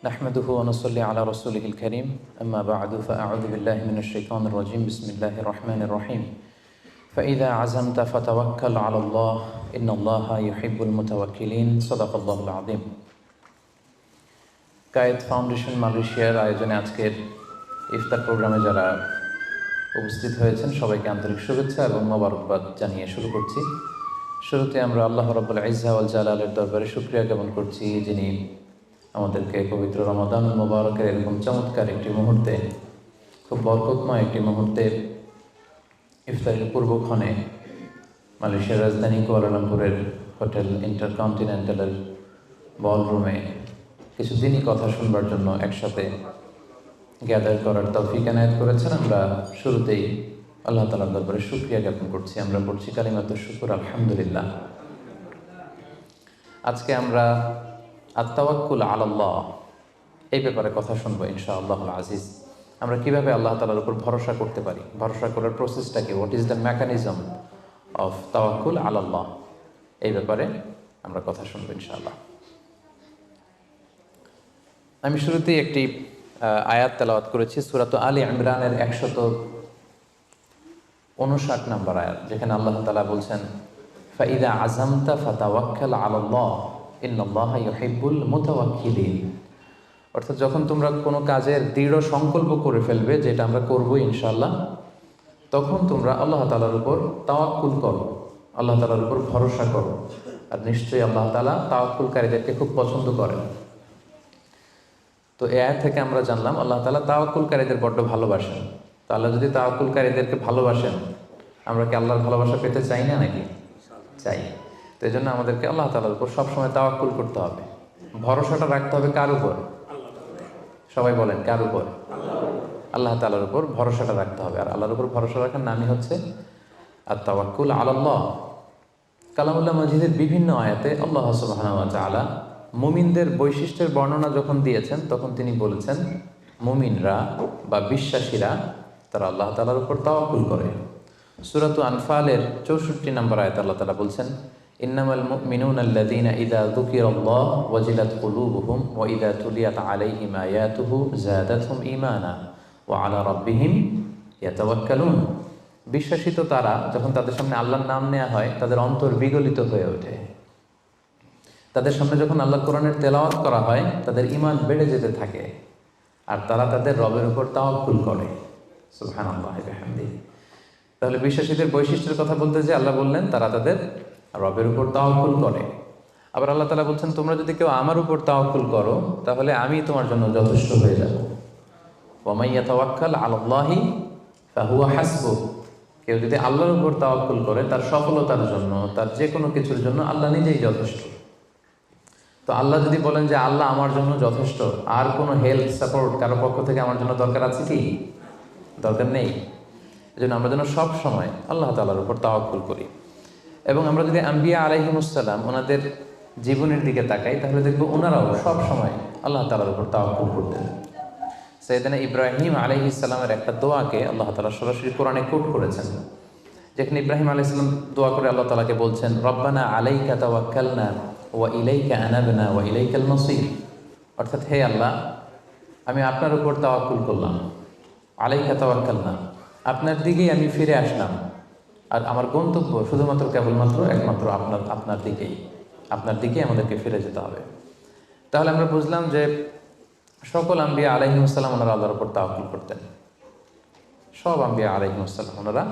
نحمده ونصلي على رسوله الكريم أما بعد فأعوذ بالله من الشيطان الرجيم بسم الله الرحمن الرحيم فإذا عزمت فتوكل على الله إن الله يحب المتوكلين صدق الله العظيم Quaid foundation মালয়েশিয়ার আয়োজনে আজকের ইফতার প্রোগ্রামে যারা উপস্থিত হয়েছেন সবাইকে আন্তরিক শুভেচ্ছা এবং মোবারকবাদ জানিয়ে শুরু করছি। শুরুতে আমরা আল্লাহ রাব্বুল ইজ্জা ওয়াল জালালের দরবারে শুকরিয়া জ্ঞাপন করছি, যিনি আমাদেরকে পবিত্র রমাদান মোবারকের এরকম চমৎকার একটি মুহূর্তে, খুব বরকতময় একটি মুহূর্তে ইফতারের পূর্বক্ষণে মালয়েশিয়ার রাজধানী কুয়ালালামপুরের হোটেল ইন্টারকন্টিনেন্টালের বলরুমে কিছুদিনই কথা শুনবার জন্য একসাথে গ্যাদার করার তৌফিক এনায়েত করেছেন। আমরা শুরুতেই আল্লাহ তাআলার দরবারে শুকরিয়া জ্ঞাপন করছি। আমরা পড়ছি কালিমাতুশ শুকর আলহামদুলিল্লাহ। আজকে আমরা আত-তাওয়াক্কুল আলাল্লাহ এই ব্যাপারে কথা শুনবো ইনশাআল্লাহুল আজিজ। আমরা কিভাবে আল্লাহ তাআলার উপর ভরসা করতে পারি, ভরসা করার প্রসেসটা কি, what is the mechanism of তাওয়াক্কুল আলাল্লাহ, এই ব্যাপারে আমরা কথা শুনবো ইনশাআল্লাহ। আমি শুরুতেই একটি আয়াত তেলাওয়াত করেছি সূরা আলে ইমরানের 159 নম্বর আয়াত, যেখানে আল্লাহ তাআলা বলছেন ফাইদা আযামতা ফাতাওয়াক্কাল আলাল্লাহ ইন্নাল্লাহা ইউহিব্বুল মুতাওয়াক্কিলিন। অর্থাৎ যখন তোমরা কোনো কাজের দৃঢ় সংকল্প করে ফেলবে যে এটা আমরা করবো ইনশাআল্লাহ, তখন তোমরা আল্লাহ তাআলার উপর তাওয়াক্কুল করো, আল্লাহ তাআলার উপর ভরসা করো। আর নিশ্চয়ই আল্লাহ তাআলা তাওয়াক্কুলকারীদেরকে খুব পছন্দ করেন। তো এই আয়াত থেকে আমরা জানলাম আল্লাহ তাআলা তাওয়াক্কুলকারীদের বড্ড ভালোবাসেন। তো আল্লাহ যদি তাওয়াক্কুলকারীদেরকে ভালোবাসেন, আমরা কি আল্লাহর ভালোবাসা পেতে চাই না নাকি? চাই। তো এই জন্য আমাদেরকে আল্লাহ তাআলার উপর সবসময় তাওয়াক্কুল করতে হবে, ভরসাটা রাখতে হবে। কার উপর? সবাই বলেন, কার উপর? আল্লাহ তাআলার উপর ভরসাটা রাখতে হবে। আর আল্লাহর উপর ভরসা রাখার নামই হচ্ছে আত-তাওয়াক্কুল আলাল্লাহ। কালামুল্লাহ মাজিদের বিভিন্ন আয়াতে আল্লাহ সুবহানাহু ওয়া তাআলা মুমিনদের বৈশিষ্ট্যের বর্ণনা যখন দিয়েছেন, তখন তিনি বলেছেন মুমিনরা বা বিশ্বাসীরা তারা আল্লাহ তাআলার উপর তাওয়াক্কুল করে। সূরাত আনফালের 64 নম্বর আয়াতে আল্লাহ তাআলা বলছেন ইন্নামাল মুমিনুনা আল্লাযীনা ইযা যুকিরাল্লাহু ওয়াজিলাত কুলুবুহুম ওয়া ইযা তুলিয়াত আলাইহিম আয়াতুহু যাদাতহুম ঈমানা ওয়া আলা রাব্বিহিম ইয়াতাওয়াক্কালুন। বিশ্বাসী তো তারা, যখন তাদের সামনে আল্লাহর নাম নেওয়া হয় তাদের অন্তর বিগলিত হয়ে ওঠে। তাদের সামনে যখন আল্লাহ কোরআনের তেলাওয়াত করা হয় তাদের ঈমান বেড়ে যেতে থাকে, আর তারা তাদের রবের উপর তাওয়াক্কুল করে। সুবহানাল্লাহি ওয়া বিহামদিহি। তাহলে বিশ্বাসীদের বৈশিষ্ট্যের কথা বলতে যে আল্লাহ বললেন তারা তাদের রবের উপর তাওয়াক্কুল করে। আবার আল্লাহ তাআলা বলছেন তোমরা যদি কেউ আমার উপর তাওয়াক্কুল করো তাহলে আমি তোমার জন্য যথেষ্ট হয়ে যাব। ওয়া মান ইয়াতাওয়াক্কাল আলাল্লাহি ফাহুয়া হাসবুহ। কেউ যদি আল্লাহর উপর তাওয়াক্কুল করে তার সফলতার জন্য, তার যে কোনো কিছুর জন্য আল্লাহ নিজেই যথেষ্ট। তো আল্লাহ যদি বলেন যে আল্লাহ আমার জন্য যথেষ্ট, আর কোনো হেল্প সাপোর্ট কারো পক্ষ থেকে আমার জন্য দরকার আছে কি? দরকার নেই। এই জন্য আমরা যেন সব সময় আল্লাহ তাআলার উপর তাওয়াক্কুল করি। এবং আমরা যদি আম্বিয়া আলাইহিমুসসালাম ওনাদের জীবনের দিকে তাকাই, তাহলে দেখবো ওনারাও সব সময় আল্লাহ তাআলার উপর তাওয়াক্কুল করতেন। সাইয়েদনা ইব্রাহিম আলাইহিস সালামের একটা দোয়াকে আল্লাহ তাআলা সরাসরি কোরআনে কোট করেছেন, যেখানে ইব্রাহিম আলাইহিস সালাম দোয়া করে আল্লাহ তাআলাকে বলছেন রব্বানা আলাইকা তাওয়াক্কালনা ওয়া ইলাইকা আনাবনা ওয়া ইলাইকাল মাসির। অর্থাৎ হে আল্লাহ, আমি আপনার উপর তাওয়াক্কুল করলাম, আলাইকা তাওয়াক্কালনা, আপনার দিকেই আমি ফিরে আসলাম, আর আমার গন্তব্য শুধুমাত্র কেবলমাত্র একমাত্র আপনার দিকেই আমাদেরকে ফিরে যেতে হবে। তাহলে আমরা বুঝলাম যে সকল আম্বিয়া আলাইহিমুসসালাম ওনারা আল্লাহর উপর তাওয়াক্কুল করতেন। সব আম্বিয়া আলাইহিমুসসালাম ওনারা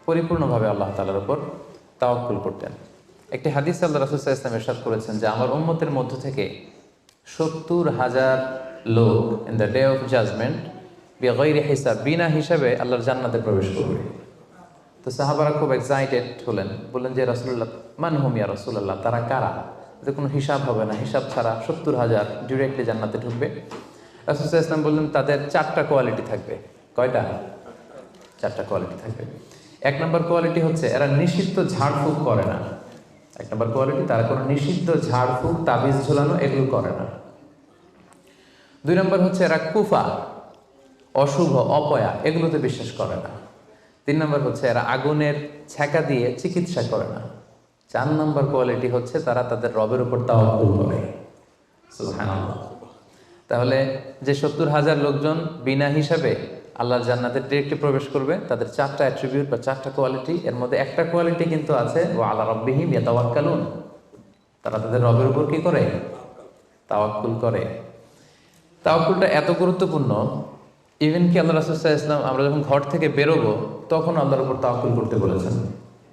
পরিপূর্ণভাবে আল্লাহ তাআলার উপর তাওয়াক্কুল করতেন। একটি হাদিস আল্লাহ রাসূল সাল্লাল্লাহু আলাইহি ওয়াসাল্লাম ইরশাদ করেছেন যে আমার উম্মতের মধ্য থেকে 70,000 লোক in the day of judgment বিগাইরি হিসাব, বিনা হিসাবে আল্লাহর জান্নাতে প্রবেশ করবে। তো সাহাবারা খুব এক্সাইটেড হলেন, বললেন যে রাসূলুল্লাহ মান হুম ইয়া রাসূলুল্লাহ, তারা কারা? এতে কোনো হিসাব হবে না, হিসাব ছাড়া 70,000 ডিরেক্টলি জান্নাতে ঢুকবে। রাসূল সাল্লাল্লাহু আলাইহি ওয়াসাল্লাম বললেন তাদের 4টা কোয়ালিটি থাকবে। কয়টা? 4টা কোয়ালিটি থাকবে। 1 নম্বর কোয়ালিটি হচ্ছে এরা নিষিদ্ধ ঝাড়ফুঁক করে না। 1 নম্বর কোয়ালিটি, তারা কোনো নিষিদ্ধ ঝাড়ফুঁক, তাবিজ ঝোলানো এগুলো করে না। 2 নম্বর হচ্ছে এরা কুফা, অশুভ, অপয়া এগুলোতে বিশ্বাস করে না। 3 নম্বর হচ্ছে এরা আগুনের ছ্যাঁকা দিয়ে চিকিৎসা করে না। 4 নম্বর কোয়ালিটি হচ্ছে তারা তাদের রবের উপর তাওয়াক্কুল করে। সুবহানাল্লাহ। তাহলে যে 70,000 লোকজন বিনা হিসাবে আল্লাহর জান্নাতে ডিরেক্টলি প্রবেশ করবে, তাদের 4টা অ্যাট্রিবিউট বা 4টা কোয়ালিটি, এর মধ্যে একটা কোয়ালিটি কিন্তু আছে, ওয়া আলা রাব্বিহিম ইয়াতাওয়াক্কালুন, তারা তাদের রবের উপর কি করে? তাওয়াক্কুল করে। তাওয়াক্কুলটা এত গুরুত্বপূর্ণ, ইভেন কি আল্লাহ রাসূল সাল্লাল্লাহু আলাইহি ওয়াসাল্লাম আমরা যখন ঘর থেকে বেরোবো তখন আল্লাহর উপর তাওয়াক্কুল করতে বলেছেন।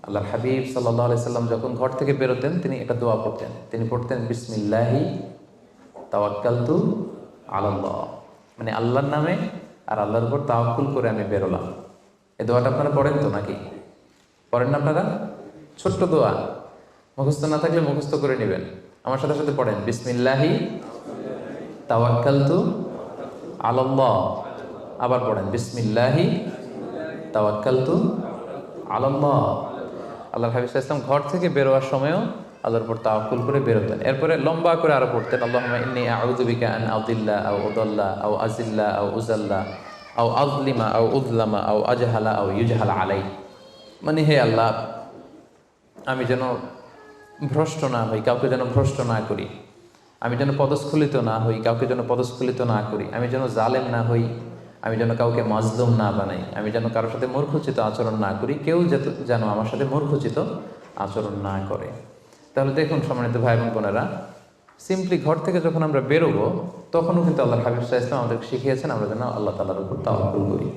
আল্লাহর হাবিব সাল্লাল্লাহু আলাইহি সাল্লাম যখন ঘর থেকে বেরোতেন তিনি একটা দোয়া পড়তেন, তিনি পড়তেন বিসমিল্লাহি তাওয়াক্কালতু আলাল্লাহ, মানে আল্লাহর নামে আর আল্লাহর উপর তাওয়াক্কুল করে আমি বেরোলাম। এই দোয়াটা আপনারা পড়েন তো নাকি? পড়েন না আপনারা? ছোট্ট দোয়া, মুখস্থ না থাকলে মুখস্থ করে নেবেন, আমার সাথে সাথে পড়েন বিসমিল্লাহি তাওয়াক্কালতু আলাল্লাহ। আবার পড়েন বিসমিল্লাহি তাওয়াক্কালতু আলাল্লাহ। আল্লাহর হাবিব সাল্লাল্লাহু আলাইহি ওয়াসাল্লাম ঘর থেকে বেরোয়ার সময়ও আল্লাহর উপর তাওয়াক্কুল করে বেরোতেন। এরপরে লম্বা করে আরো পড়তেন আল্লাহুম্মা ইন্নী আউযু বিকা আন আযিল্লা আও উযাল্লা আও আযিল্লা আও উযাল্লা আও আযলিমা আও উযলামা আও আজহালা আও ইউজহালা আলাই, মানে হে আল্লাহ আমি যেন ভ্রষ্ট না হই, কাউকে যেন ভ্রষ্ট না করি, আমি যেন পদস্খলিত না হই, কাউকে যেন পদস্খলিত না করি, আমি যেন জালেম না হই, আমি যেন কাউকে মাজলুম না বানাই, আমি যেন কারোর সাথে মূর্খোচিত আচরণ না করি, কেউ যেন আমার সাথে মূর্খোচিত আচরণ না করে। তাহলে দেখুন সম্মানিত ভাই এবং বোনেরা, সিম্পলি ঘর থেকে যখন আমরা বেরোবো তখনও কিন্তু আল্লাহ হাবিব সাল্লাল্লাহু আলাইহি ওয়াসাল্লাম আমাদেরকে শিখিয়েছেন আমরা যেন আল্লাহ তাআলার উপর তাওয়াক্কুল করি।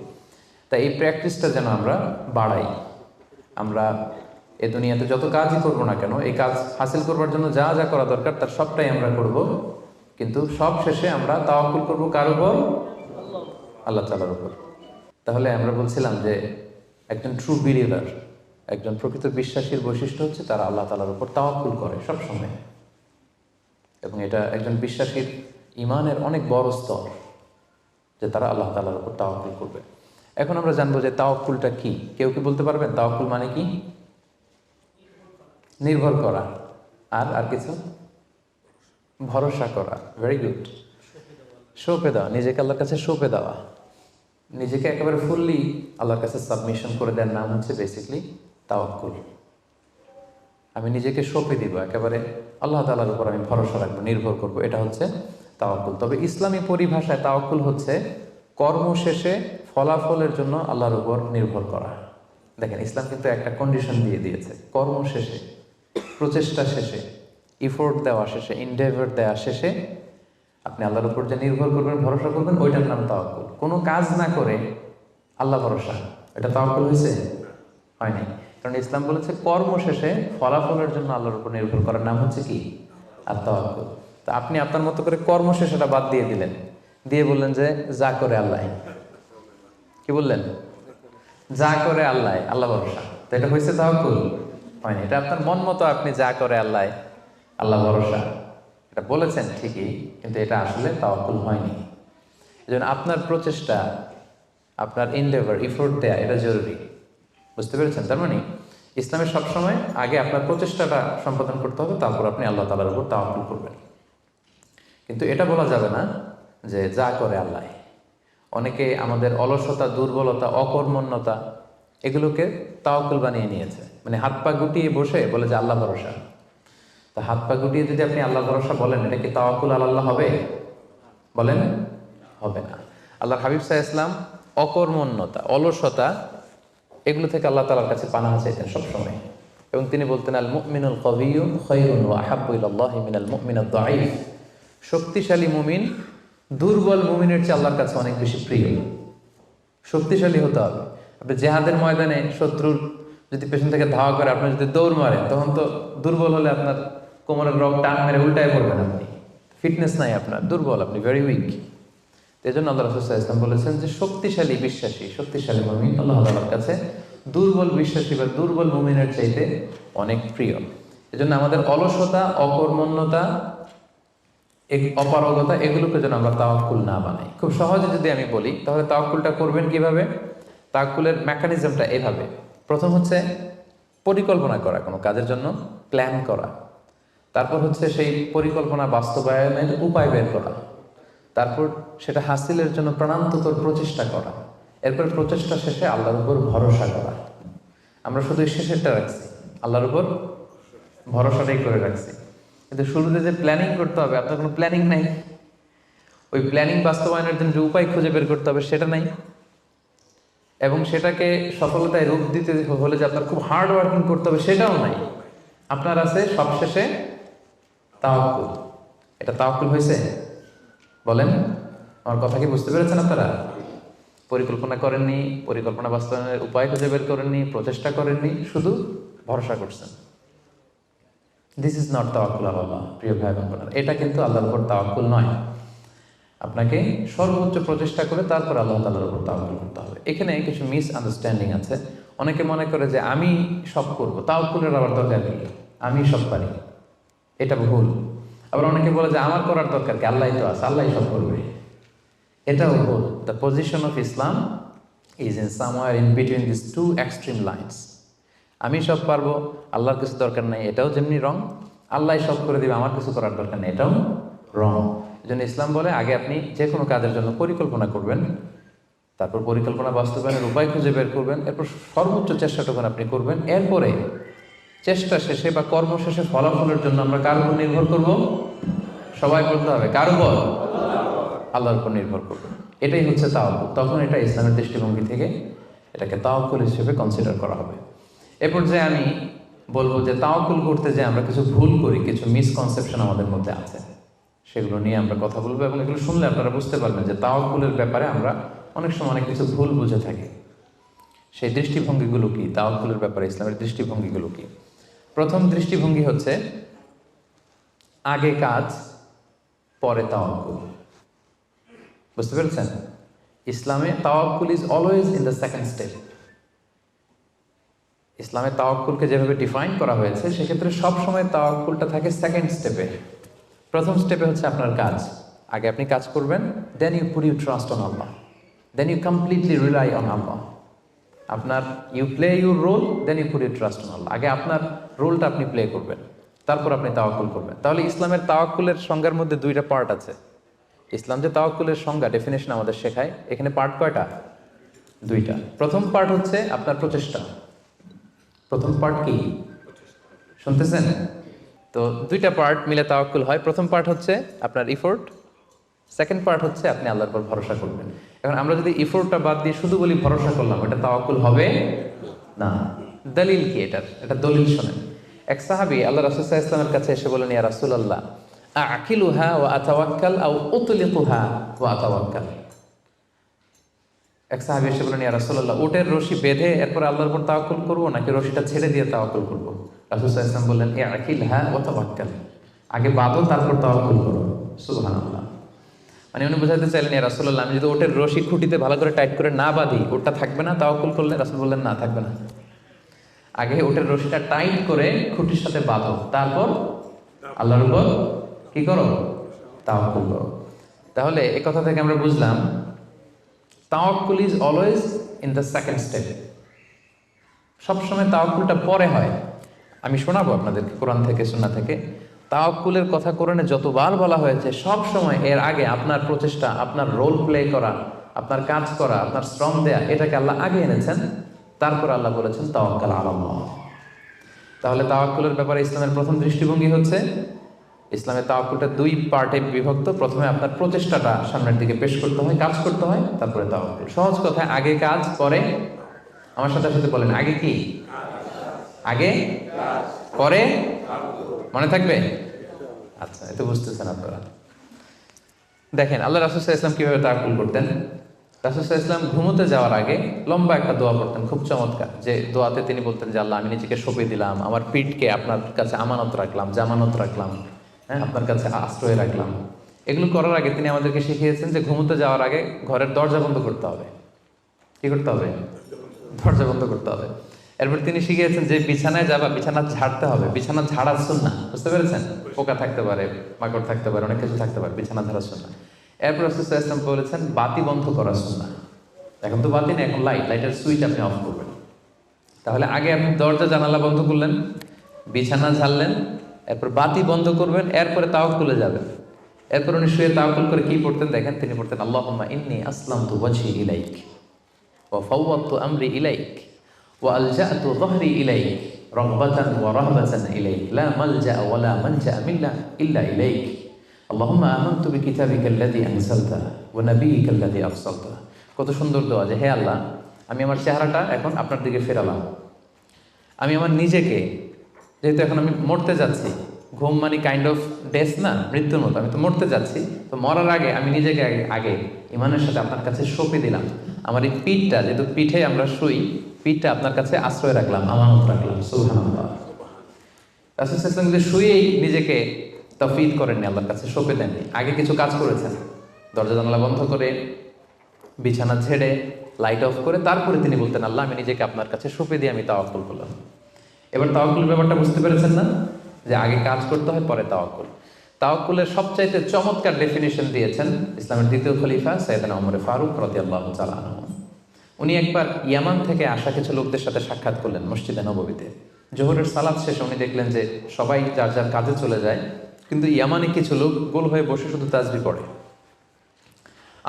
তাই এই প্র্যাকটিসটা যেন আমরা বাড়াই। আমরা এ দুনিয়াতে যত কাজই করবো না কেন, এই কাজ হাসিল করবার জন্য যা যা করা দরকার তার সবটাই আমরা করব, কিন্তু সব শেষে আমরা তাওয়াক্কুল করবো কার উপর? আল্লাহ তাআলার উপর। তাহলে আমরা বলছিলাম যে একজন ট্রু বিলিভার, একজন প্রকৃত বিশ্বাসীর বৈশিষ্ট্য হচ্ছে তারা আল্লাহ তাআলার উপর তাওয়াক্কুল করে সবসময়, এবং এটা একজন বিশ্বাসীর ঈমানের অনেক বড় স্তর যে তারা আল্লাহ তাআলার উপর তাওয়াক্কুল করবে। এখন আমরা জানবো যে তাওয়াক্কুলটা কি। কেউ কি বলতে পারবেন তাওয়াক্কুল মানে কি? নির্ভর করা, আর কিছু? ভরসা করা। Very good. সঁপে দেওয়া, নিজেকে আল্লাহর কাছে সঁপে দেওয়া, নিজেকে একেবারে ফুললি আল্লাহর কাছে সাবমিশন করে দেওয়ার নাম হচ্ছে বেসিকলি তাওয়াক্কুল। আমি নিজেকে সঁপে দিব, একেবারে আল্লাহ তাআলার উপর আমি ভরসা রাখবো, নির্ভর করব, এটা হচ্ছে তাওয়াক্কুল। তবে ইসলামী পরিভাষায় তাওয়াক্কুল হচ্ছে কর্ম শেষে ফলাফলের জন্য আল্লাহর উপর নির্ভর করা। দেখেন ইসলাম কিন্তু একটা কন্ডিশন দিয়ে দিয়েছে, কর্ম শেষে, প্রচেষ্টা শেষে, ইফোর্ট দেওয়া শেষে, ইনডেভার দেওয়া শেষে আপনি আল্লাহর উপর যে নির্ভর করবেন, ভরসা করবেন, ওইটার নাম তাওয়াক্কুল। কোনো কাজ না করে আল্লাহ ভরসা, এটা তাওয়াক্কুল হয়েছে? হয়নি। কারণ ইসলাম বলেছে কর্ম শেষে ফলাফলের জন্য আল্লাহর উপর নির্ভর করার নাম হচ্ছে কি? আর তাওয়াক্কুল। তা আপনি আপনার মতো করে কর্ম শেষেটা বাদ দিয়ে দিলেন, দিয়ে বললেন যে যা করে আল্লাহ। কি বললেন? যা করে আল্লাহ, আল্লাহ ভরসা। তো এটা হয়েছে তাওয়াক্কুল? হয়নি। এটা আপনার মন মতো আপনি যা করে আল্লাহ, আল্লাহ ভরসা, এটা বলেছেন ঠিকই, কিন্তু এটা আসলে তাওয়াক্কুল হয়নি। এজন্য আপনার প্রচেষ্টা, আপনার ইনডেভার, ইফোর্ট দেয়া এটা জরুরি। বুঝতে পেরেছেন? তার মানে ইসলামে সবসময় আগে আপনার প্রচেষ্টাটা সম্পাদন করতে হবে, তারপর আপনি আল্লাহ তাআলার উপর তাওয়াক্কুল করবেন। কিন্তু এটা বলা যাবে না যে যা করে আল্লাহ। অনেকে আমাদের অলসতা, দুর্বলতা, অকর্মণ্যতা এগুলোকে তাওয়াক্কুল বানিয়ে নিয়েছে, মানে হাত পা গুটিয়ে বসে বলে যে আল্লাহ ভরসা। তা হাত পা গুটিয়ে যদি আপনি আল্লাহ ভরসা বলেন, এটা কি তাওয়াক্কুল আলাল্লাহ হবে? বলেন, হবে না। আল্লাহ হাবিব সাল্লাল্লাহু আলাইহি ওয়াসাল্লাম অকর্মণ্যতা, অলসতা এগুলো থেকে আল্লাহ তাআলার কাছে পানাহ চাইতেন সবসময়, এবং তিনি বলতেন আল মুমিনুল কবিয়্যু খায়রুন ওয়া আহাব্বু ইলাল্লাহি মিনাল মুমিনিদ দাঈফ। শক্তিশালী মুমিন দুর্বল মুমিনের চেয়ে আল্লাহর কাছে অনেক বেশি প্রিয়। শক্তিশালী হতে হবে। আপনি জেহাদের ময়দানে শত্রুর যদি পেছন থেকে ধাওয়া করে আপনি যদি দৌড় মারেন, তখন তো দুর্বল হলে আপনার কোমরের রগ টান মেরে উল্টায় পড়বেন, আপনি ফিটনেস নাই, আপনার দুর্বল, আপনি ভেরি উইক। এই জন্য আল্লাহ রাসূল সাল্লাল্লাহু আলাইহি ওয়াসাল্লাম বলেছেন যে শক্তিশালী বিশ্বাসী, শক্তিশালী মুমিন আল্লাহ তাআলার কাছে দুর্বল বিশ্বাসী বা দুর্বল মুমিনের চাইতে অনেক প্রিয়। এজন্য আমাদের অলসতা, অকর্মণ্যতা, অপারগতা এগুলোকে যেন আমরা তাওয়াক্কুল না বানাই। খুব সহজে যদি আমি বলি তাহলে তাওয়াক্কুলটা করবেন কিভাবে? তাওয়াক্কুলের মেকানিজমটা এভাবে। প্রথম হচ্ছে পরিকল্পনা করা, কোনো কাজের জন্য প্ল্যান করা। তারপর হচ্ছে সেই পরিকল্পনা বাস্তবায়নের উপায় বের করা। তারপর সেটা হাসিলের জন্য প্রাণান্তকর প্রচেষ্টা করা। এরপর প্রচেষ্টা শেষে আল্লাহর উপর ভরসা করা। আমরা শুধু শেষেরটা রাখছি, আল্লাহর উপর ভরসাটাই করে রাখছি, কিন্তু শুরুতে যে প্ল্যানিং করতে হবে, আপনার কোনো প্ল্যানিং নাই। ওই প্ল্যানিং বাস্তবায়নের জন্য যে উপায় খুঁজে বের করতে হবে সেটা নাই, এবং সেটাকে সফলতায় রূপ দিতে হলে যে আপনার খুব হার্ড ওয়ার্কিং করতে হবে সেটাও নাই। আপনার আছে সবশেষে তাওয়াক্কুল। এটা তাওয়াক্কুল হয়েছে? বলেন, আমার কথা কি বুঝতে পেরেছেন আপনারা? পরিকল্পনা করেননি, পরিকল্পনা বাস্তবায়নের উপায় খুঁজে বের করেননি, প্রচেষ্টা করেননি, শুধু ভরসা করছেন। দিস ইজ নট তাওয়াক্কুল আল্লাহ। প্রিয় ভাই বোনেরা, এটা কিন্তু আল্লাহর উপর তাওয়াক্কুল নয়। আপনাকে সর্বোচ্চ প্রচেষ্টা করে তারপর আল্লাহ তাআলার উপর তাওয়াক্কুল করতে হবে। এখানে কিছু মিস আন্ডারস্ট্যান্ডিং আছে। অনেকে মনে করে যে আমি সব করব, তাওয়াক্কুলের আবার দরকার কি, আমি সব পারি, এটা ভুল। আবার অনেকে বলে যে আমার করার দরকার কি, আল্লাহই তো আছে, আল্লাহই সব করবে, এটাও ভুল। The position of Islam is in somewhere in between this two extreme lines. আমি সব পারবো, আল্লাহর কিছু দরকার নাই, এটাও যেমনি রং। আল্লাহ সব করে দিবে, আমার কিছু করার দরকার নেই, এটাও রং। এই জন্য ইসলাম বলে আগে আপনি যে কোনো কাজের জন্য পরিকল্পনা করবেন, তারপর পরিকল্পনা বাস্তবায়নের উপায় খুঁজে বের করবেন, এরপর সর্বোচ্চ চেষ্টাটুকু আপনি করবেন। এরপরে চেষ্টা শেষে বা কর্ম শেষে ফলাফলের জন্য আমরা কার উপর নির্ভর করব? সবাই বলতে হবে কার উপর? আল্লাহর উপর নির্ভর করব। এটাই হচ্ছে তাওয়াক্কুল। তখন এটা ইসলামের দৃষ্টিভঙ্গি থেকে এটাকে তাওয়াক্কুল হিসেবে কনসিডার করা হবে। এরপর যে আমি বলবো যে তাওয়াক্কুল করতে যে আমরা কিছু ভুল করি, কিছু মিসকনসেপশন আমাদের মধ্যে আছে, সেগুলো নিয়ে আমরা কথা বলবো, এবং এগুলো শুনলে আপনারা বুঝতে পারবেন যে তাওয়াক্কুলের ব্যাপারে আমরা অনেক সময় অনেক কিছু ভুল বুঝে থাকি। সেই দৃষ্টিভঙ্গিগুলো কি, তাওয়াক্কুলের ব্যাপারে ইসলামের দৃষ্টিভঙ্গিগুলো কি? প্রথম দৃষ্টিভঙ্গি হচ্ছে আগে কাজ পরে তাওয়াক্কুল। বুঝতে পেরেছেন? ইসলামে তাওয়াক্কুল is always in the second step. ইসলামে তাওয়াক্কুলকে যেভাবে ডিফাইন করা হয়েছে, সেক্ষেত্রে সবসময় তাওয়াক্কুলটা থাকে সেকেন্ড স্টেপে। প্রথম স্টেপে হচ্ছে আপনার কাজ। আগে আপনি কাজ করবেন, then you put you trust on Allah, then you completely rely on Allah. আপনার you play your role, then you put you trust on Allah. আগে আপনার রোলটা আপনি প্লে করবেন, তারপর আপনি তাওয়াক্কুল করবেন। তাহলে ইসলামের তাওয়াক্কুলের সংজ্ঞার মধ্যে দুইটা পার্ট আছে। ইসলাম যে তাওয়াক্কুলের সংজ্ঞা, ডেফিনেশন আমাদের শেখায়, এখানে পার্ট কয়টা? দুইটা। প্রথম পার্ট হচ্ছে আপনার প্রচেষ্টা। প্রথম পার্ট কি শুনতেছেন? তো দুইটা পার্ট মিলে তাওয়াক্কুল হয়। প্রথম পার্ট হচ্ছে আপনার ইফোর্ট, সেকেন্ড পার্ট হচ্ছে আপনি আল্লাহর উপর ভরসা করবেন। এখন আমরা যদি ইফোর্টটা বাদ দিয়ে শুধু বলি ভরসা করলাম, এটা তাওয়াক্কুল হবে না। দলিল কি এটার? এটা দলিল শোনেন। এক সাহাবী আল্লাহ রাসূল সাল্লাল্লাহু আলাইহি ওয়াসাল্লামের কাছে এসে বলেন, ইয়া রাসূলুল্লাহ, আকিলুহা ওয়া আতাওয়াক্কাল আও উতলিকুহা ওয়া আতাওয়াক্কাল। এক সাহাবী এসে বলেন, ইয়া রাসূলুল্লাহ, উটের রশি বেঁধে এরপর আল্লাহর উপর তাওয়াক্কুল করব, নাকি রশিটা ছেড়ে দিয়ে তাওয়াক্কুল করব? রাসূল সাল্লাল্লাহু আলাইহি ওয়াসাল্লাম বললেন, আকিলহা ওয়া তাওয়াক্কাল, আগে বাঁধো তারপর তাওয়াক্কুল করো। সুবহানাল্লাহ। মানে উনি বোঝাতে চাইলেন, ইয়া রাসূলুল্লাহ, আমি যদি ওটের রশি খুঁটিতে ভালো করে টাইট করে না বাঁধি, ওটা থাকবে না তাওয়াক্কুল করলে? রাসূল বললেন, না, থাকবে না। আগে ওটের রশিটা টাইট করে খুঁটির সাথে বাঁধো, তারপর আল্লাহর উপর কি করো? তাওয়াক্কুল করো। তাহলে এই কথা থেকে আমরা বুঝলাম তাওয়াক্কুল is always in the second step. সবসময় তাওয়াক্কুলটা পরে হয়। আমি শোনাবো আপনাদেরকে কোরআন থেকে, সুন্নাহ থেকে। তাওয়াক্কুলের কথা কোরআনে যতবার বলা হয়েছে, সব সময় এর আগে আপনার প্রচেষ্টা, আপনার রোল প্লে করা, আপনার কাজ করা, আপনার শ্রম দেয়া, এটাকে আল্লাহ আগে এনেছেন, তারপর আল্লাহ বলেছেন তাওয়াক্কাল আলাল্লাহ। তাহলে তাওয়াক্কুলের ব্যাপারে ইসলামের প্রথম দৃষ্টিভঙ্গি হচ্ছে, ইসলামের তাওয়াক্কুলটা দুই পার্টে বিভক্ত। প্রথমে আপনার প্রচেষ্টাটা সামনের দিকে পেশ করতে হয়, কাজ করতে হয়, তারপরে তাওয়াক্কুল। সহজ কথায় আগে কাজ পরে, আমার সাথে সাথে বলেন, আগে কি? আগে পরে, মনে থাকবে? আচ্ছা, এত বুঝতেছেন আপনারা। দেখেন আল্লাহ রাসূল সাল্লাল্লাহু আলাইহি ওয়াসাল্লাম কিভাবে তাওয়াক্কুল করতেন। রাসূল সাল্লাল্লাহু আলাইহি ওয়াসাল্লাম ঘুমোতে যাওয়ার আগে লম্বা একটা দোয়া পড়তেন, খুব চমৎকার। যে দোয়াতে তিনি বলতেন যে, আল্লাহ, আমি নিজেকে সঁপে দিলাম, আমার পিঠকে আপনার কাছে আমানত রাখলাম, জামানত রাখলাম, হ্যাঁ, আপনার কাছে আশ্রয় রাখলাম। এগুলো করার আগে তিনি আমাদেরকে শিখিয়েছেন যে ঘুমোতে যাওয়ার আগে ঘরের দরজা বন্ধ করতে হবে। কি করতে হবে? দরজা বন্ধ করতে হবে। এরপর তিনি শিখিয়েছেন যে বিছানায় যাবা, বিছানা ঝাড়তে হবে। বিছানা ঝাড়ার সুন্নাহ, বুঝতে পেরেছেন? পোকা থাকতে পারে, মাকড় থাকতে পারে, অনেক কিছু থাকতে পারে, বিছানা ঝাড়ার সুন্নাহ। এরপর রাসূল সাল্লাল্লাহু আলাইহি ওয়াসাল্লাম বলেছেন বাতি বন্ধ করার সুন্নাহ। এখন তো বাতি নেই, এখন লাইটের সুইচ আপনি অফ করবেন। তাহলে আগে আপনি দরজা জানালা বন্ধ করলেন, বিছানা ঝাড়লেন, এরপর বাতি বন্ধ করবেন, এরপরে তাওয়াক্কুলে যাবেন। এরপর উনি শুয়ে তাওয়াক্কুল করে কি পড়তেন দেখেন, তিনি পড়তেন, আল্লাহুম্মা ইন্নী আসলামতু ওয়াজহি ইলাইক ওয়া ফাওয়াদতু আমরি ইলাইক ওয়া আলজা'তু যহরি ইলাইক রাগবাতান ওয়া রাহবাতান ইলাইক লা মালজা ওয়া লা মানজা মিল্লা ইল্লা ইলাইক আল্লাহুম্মা আমানতু বিকিতাবিকাল্লাযী আনজালতা ওয়া নাবিয়্যিকাল্লাযী আরসালতা। কত সুন্দর দোয়া যে হে আল্লাহ, আমি আমার চেহারাটা এখন আপনার দিকে ফেরালাম। আমি আমার নিজেকে, যেহেতু এখন আমি মরতে যাচ্ছি, ঘুম মানে কাইন্ড অফ ডেথ না, মৃত্যুর মতো, আমি তো মরতে যাচ্ছি, তো মরার আগে আমি নিজেকে আগে ইমানের সাথে আপনার কাছে সঁপে দিলাম। আমার এই পিঠটা, যেহেতু পিঠে আমরা শুই, পিঠটা আপনার কাছে আশ্রয় রাখলাম, আমানত রাখলাম। সুবহানাল্লাহ। রাসূল সাল্লাল্লাহু আলাইহি ওয়াসাল্লাম যে শুয়েই নিজেকে তাফওয়ীদ করেননি, আল্লাহর কাছে সঁপে দেননি, আগে কিছু কাজ করেছেন। দরজা জানালা বন্ধ করে, বিছানা ঝেড়ে, লাইট অফ করে তারপরে তিনি বলতেন, আল্লাহ আমি নিজেকে আপনার কাছে সঁপে দিয়ে আমি তাওয়াক্কুল করলাম। এবার তাওয়াক্কুল ব্যাপারটা বুঝতে পেরেছেন না, যে আগে কাজ করতে হয় পরে তাওয়াক্কুল। তাওয়াক্কুলের সবচাইতে চমৎকার ডেফিনিশন দিয়েছেন ইসলামের দ্বিতীয় খলিফা সাইয়েদনা ওমর ফারুক রাদিয়াল্লাহু তাআলা আনহু। উনি একবার ইয়ামান থেকে আসা কিছু লোকদের সাথে সাক্ষাৎ করলেন মসজিদে নববীতে। জোহরের সালাত শেষে উনি দেখলেন যে সবাই যার যার কাজে চলে যায়, কিন্তু ইয়ামানে কিছু লোক গোল হয়ে বসে শুধু তাসবিহ পড়ে।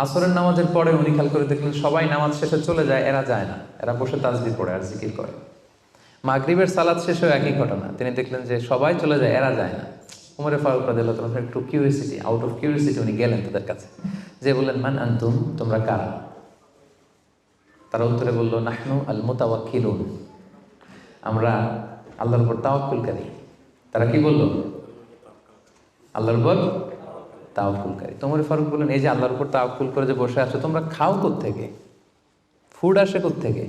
আসরের নামাজের পরে উনি খেয়াল করে দেখলেন সবাই নামাজ শেষে চলে যায়, এরা যায় না, এরা বসে তাসবিহ পড়ে আর জিকির করে। মাগরিবের সালাত শেষেও একই ঘটনা, তিনি দেখলেন যে সবাই চলে যায়, এরা যায় না। উমরে ফারুক রাদিয়াল্লাহু তাআলা একটু কিউরিওসিটি, আউট অফ কিউরিওসিটি উনি গেলেন তাদের কাছে, যে বললেন মান আনতুম, তোমরা কারা? তারা উত্তরে বলল নাহনু আল মুতাওয়াক্কিলুন, আমরা আল্লাহর উপর তাওয়াক্কুলকারী। তারা কি বলল? আল্লাহর উপর তাওয়াক্কুলকারী। উমরে ফারুক বললেন এই যে আল্লাহর উপর তাওয়াক্কুল করে যে বসে আছো, তোমরা খাও কোত্থেকে? ফুড আসে কোত্থেকে?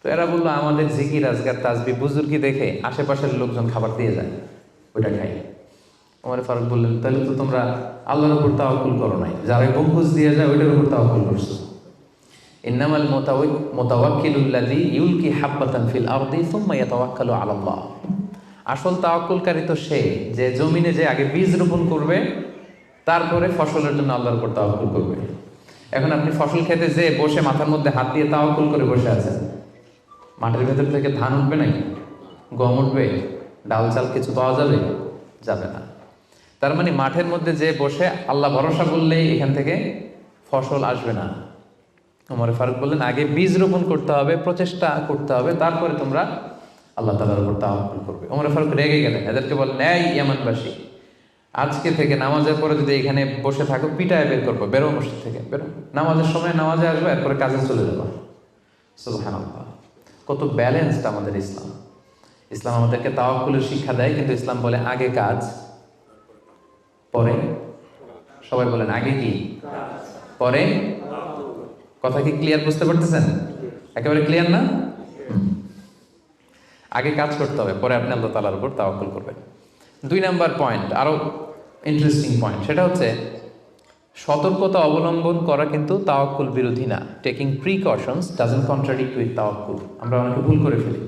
তো এরা বললো আমাদের জিকির আজকার তাসবিহ বুজুর্গি দেখে আশেপাশের লোকজন খাবার দিয়ে যায়, ওইটা খাই। ওমর ফারুক বললেন তাহলে তো তোমরা আল্লাহর উপর তাওয়াক্কুল করো নাই, যারা গম্বুজ দিয়ে যায় ওইটার উপর তাওয়াক্কুল করছো। ইন্নামাল মুতাওয়াক্কিলুল্লাযী ইউলকি হাব্বাতান ফিল আরদি সুম্মা ইয়াতাওয়াক্কালু আলাল্লাহ। আসল তাওয়াক্কুলকারী তো সে, যে জমিনে যে আগে বীজ রোপণ করবে, তারপরে ফসলের জন্য আল্লাহর উপর তাওয়াক্কুল করবে। এখন আপনি ফসল খেতে যে বসে মাথার মধ্যে হাত দিয়ে তাওয়াক্কুল করে বসে আছেন, মাটির ভেতর থেকে ধান উঠবে নাকি? গম উঠবে? ডাল চাল কিছু পাওয়া যাবে? যাবে না। তার মানে মাঠের মধ্যে যে বসে আল্লাহ ভরসা করলেই এখান থেকে ফসল আসবে না। ওমর ফারুক বললেন আগে বীজ রোপণ করতে হবে, প্রচেষ্টা করতে হবে, তারপরে তোমরা আল্লাহ তাআলার উপর তাওয়াক্কুল করবে। ওমর ফারুক রেগে গেলেন, এদেরকে বললেন এই ইয়ামানবাসী, আজকে থেকে নামাজের পরে যদি এখানে বসে থাকো পিটায় বের করবো, বেরো মসজিদ থেকে, বেরো। নামাজের সময় নামাজে আসবে, এরপরে কাজে চলে যাবো। সুবহানাল্লাহ। কত ব্যালেন্সড আমাদের ইসলাম। ইসলাম আমাদেরকে তাওয়াক্কুলের শিক্ষা দেয়, কিন্তু ইসলাম বলে আগে কাজ পরে। সবাই বলেন আগে কি পরে? কথা কি ক্লিয়ার, বুঝতে পারতেছেন? একেবারে ক্লিয়ার না? আগে কাজ করতে হবে, পরে আপনি আল্লাহ তাআলার উপর তাওয়াক্কুল করবেন। 2 নাম্বার পয়েন্ট, আরো ইন্টারেস্টিং পয়েন্ট, সেটা হচ্ছে সতর্কতা অবলম্বন করা কিন্তু তাওয়াক্কুল বিরোধী না। Taking precautions doesn't contradict with তাওয়াক্কুল। আমরা অনেকে ভুল করে ফেলি,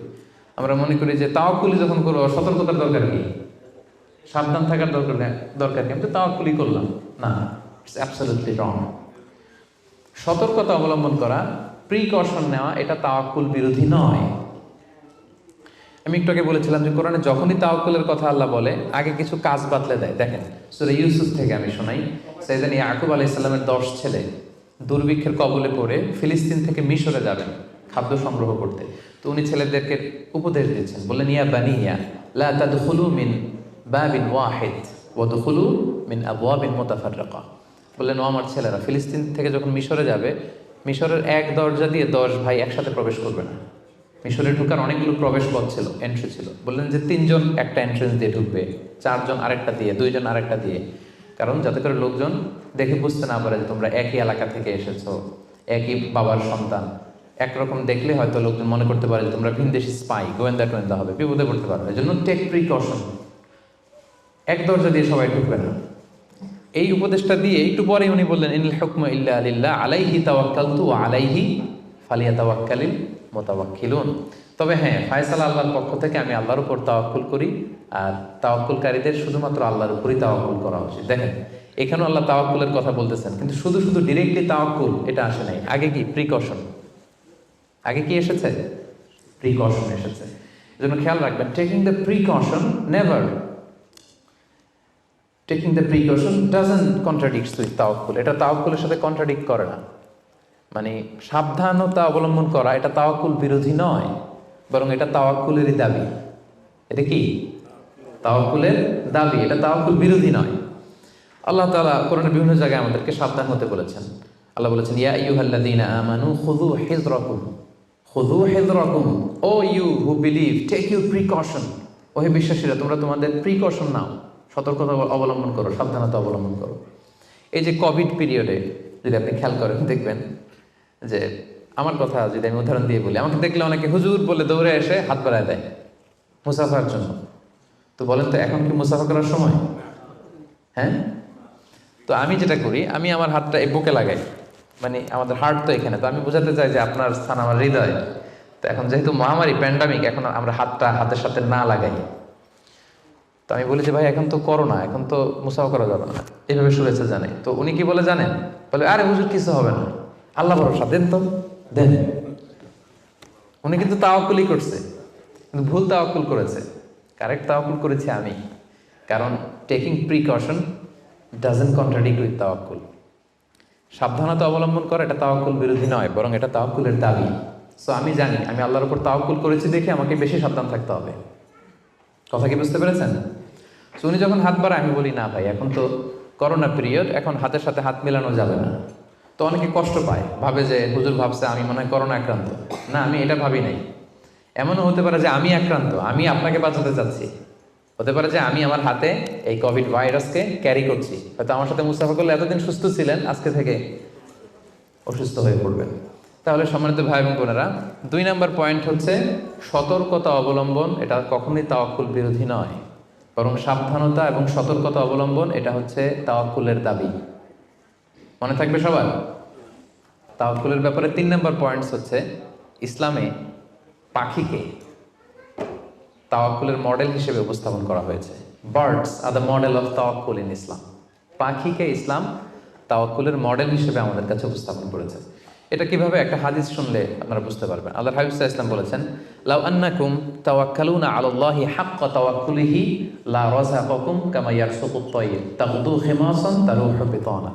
আমরা মনে করি যে তাওয়াক্কুলই যখন করবো সতর্কতার দরকার কি, সাবধান থাকার দরকার কি, আমি তো তাওয়াক্কুলই করলাম। না, ইটস অ্যাবসলিউটলি রং। সতর্কতা অবলম্বন করা, প্রিকশন নেওয়া, এটা তাওয়াক্কুল বিরোধী নয়। আমি একটু আগে বলেছিলাম যে কোরআনে যখনই তাওয়াক্কুলের কথা আল্লাহ বলে আগে কিছু কাজ বাতলে দেয়। দেখেন সূরা ইউসুফ থেকে আমি শোনাই, সাইয়েদনা ইয়াকুব আলাইহিস সালামের 10 ছেলে দুর্ভিক্ষের কবলে পড়ে ফিলিস্তিন থেকে মিশরে যাবেন খাদ্য সংগ্রহ করতে। তো উনি ছেলেদেরকে উপদেশ দিচ্ছেন, বললেন ইয়া বানিয়া লা তাদখুলু মিন বাবিন ওয়াহিদ ওয়া দুখুলু মিন আবওয়াবিন মুতাফাররাকা। বললেন ও আমার ছেলেরা, ফিলিস্তিন থেকে যখন মিশরে যাবে, মিশরের এক দরজা দিয়ে 10 ভাই একসাথে প্রবেশ করবে না। মিশরে ঢুকার অনেকগুলো প্রবেশ পথ ছিল, এন্ট্রি ছিল। বললেন যে 3 জন একটা এন্ট্রেন্স দিয়ে ঢুকবে, 4 জন আরেকটা দিয়ে, 2 জন আরেকটা দিয়ে, কারণ যাতে করে লোকজন দেখে বুঝতে না পারে যে তোমরা একই এলাকা থেকে এসেছো, একই বাবার সন্তান। একরকম দেখলে হয়তো লোকজন মনে করতে পারে যে তোমরা ভিনদেশি স্পাই, গোয়েন্দা হবে, বিপদে পড়তে পারবে। এই জন্য টেক প্রিকশন, এক দরজা দিয়ে সবাই ঢুকবে না। এই উপদেশটা দিয়ে একটু পরে উনি বললেন ইনিল হুকমু ইল্লা লিল্লাহ আলাইহি তাওয়াক্কালতু ওয়া আলাইহি ফালিয়াতাওয়াক্কালিল মুতাওয়াক্কিলুন। তবে হ্যাঁ, ফায়সালা আল্লাহর পক্ষ থেকে, আমি আল্লাহর উপর তাওয়াক্কুল করি, আর তাওয়াক্কুলকারীদের শুধুমাত্র আল্লাহর উপরই তাওয়াক্কুল করা উচিত। দেখেন এখানেও আল্লাহ তাওয়াক্কুলের কথা বলতেছেন, কিন্তু শুধু ডিরেক্টলি তাওয়াক্কুল এটা আসে নাই। আগে কি প্রিকশন, আগে কি এসেছে? প্রিকশন এসেছে। এজন্য খেয়াল রাখবেন, taking the precaution never, taking the precaution doesn't contradicts with তাওয়াক্কুল। এটা তাওয়াক্কুলের সাথে কন্ট্রাডিক্ট করে না। মানে সাবধানতা অবলম্বন করা এটা তাওয়াক্কুল বিরোধী নয়, বরং এটা তাওয়াক্কুলেরই দাবি। এটা কি? তাওয়াক্কুলের দাবি, এটা তাওয়াক্কুল বিরোধী নয়। আল্লাহ তাআলা কোরআনের বিভিন্ন জায়গায় আমাদেরকে সাবধান হতে বলেছেন। আল্লাহ বলেছেন, ইয়া আইয়ুহাল্লাযীনা আমানু খুযু হিযরাকুম, খুযু হিযরাকুম, O you who believe, take your precaution. ও হে বিশ্বাসীরা, তোমরা তোমাদের প্রিকশন নাও, সতর্কতা অবলম্বন করো, সাবধানতা অবলম্বন করো। এই যে কোভিড পিরিয়ডে যদি আপনি খেয়াল করেন, দেখবেন যে আমার কথা যদি আমি উদাহরণ দিয়ে বলি, আমাকে দেখলে অনেকে হুজুর বলে দৌড়ে এসে হাত বাড়ায় দেয় মুসাফার জন্য। তো বলেন তো, এখন কি মুসাফা করার সময়? হ্যাঁ। তো আমি যেটা করি, আমি আমার হাতটা এই বুকে লাগাই, মানে আমাদের হার্ট তো এখানে, তো আমি বোঝাতে চাই যে আপনার স্থান আমার হৃদয়। তো এখন যেহেতু মহামারী প্যান্ডামিক, এখন আমরা হাতটা হাতের সাথে না লাগাই। তো আমি বলি যে ভাই এখন তো করোনা, এখন তো মুসাফা করা যাবে না, এইভাবে শুনেছে জানে। তো উনি কি বলে জানেন? বলে আরে হুজুর কিছু হবে না, আল্লাহ ভরসা, দেন তো দেন। উনি কিন্তু তাওয়াক্কুলই করছে, কিন্তু ভুল তাওয়াক্কুল করেছে। কারেক্ট তাওয়াক্কুল করেছি আমি, কারণ taking precaution doesn't contradict with তাওয়াক্কুল। সাবধানতা অবলম্বন করা এটা তাওয়াক্কুল বিরোধী নয়, বরং এটা তাওয়াক্কুলের দাবি। সো আমি জানি আমি আল্লাহর উপর তাওয়াক্কুল করেছি দেখে আমাকে বেশি সাবধান থাকতে হবে। কথা কি বুঝতে পেরেছেন? সো উনি যখন হাত বাড়ায়, আমি বলি না ভাই, এখন তো করোনা পিরিয়ড, এখন হাতের সাথে হাত মেলানো যাবে না। তো অনেকে কষ্ট পায়, ভাবে যে হুজুর ভাবছে আমি মনে হয় করোনা আক্রান্ত। না, আমি এটা ভাবি নাই। এমনও হতে পারে যে আমি আক্রান্ত, আমি আপনাকে বাঁচাতে চাচ্ছি। হতে পারে যে আমি আমার হাতে এই কোভিড ভাইরাসকে ক্যারি করছি, হয়তো আমার সাথে মুসাফা করলে এতদিন সুস্থ ছিলেন, আজকে থেকে অসুস্থ হয়ে পড়বেন। তাহলে সম্মানিত ভাই এবং বোনেরা, 2 নম্বর পয়েন্ট হচ্ছে সতর্কতা অবলম্বন। এটা কখনোই তাওয়াক্কুল বিরোধী নয়, বরং সাবধানতা এবং সতর্কতা অবলম্বন এটা হচ্ছে তাওয়াক্কুলের দাবি। মনে থাকবে সবার। তাওয়াক্কুলের ব্যাপারে 3 নম্বর পয়েন্টস হচ্ছে, ইসলামে পাখিকে তাওয়াক্কুলের মডেল হিসেবে উপস্থাপন করা হয়েছে। Birds are the model of তাওয়াক্কুল ইন ইসলাম। পাখিকে ইসলাম তাওয়াক্কুলের মডেল হিসেবে আমাদের কাছে উপস্থাপন করেছে। এটা কিভাবে? একটা হাদিস শুনলে আপনারা বুঝতে পারবেন। আল্লাহর হাবিব সাল্লাল্লাহু আলাইহি ওয়াসাল্লাম বলেছেন, লাউ আন্নাকুম তাওয়াক্কালুনা আলাল্লাহি হাক্কা তাওয়াক্কুলিহি লা রাযাকাকুম কামা ইয়ারযুকুত তায়র তাগদু খিমাসান তারুহু বিতানা।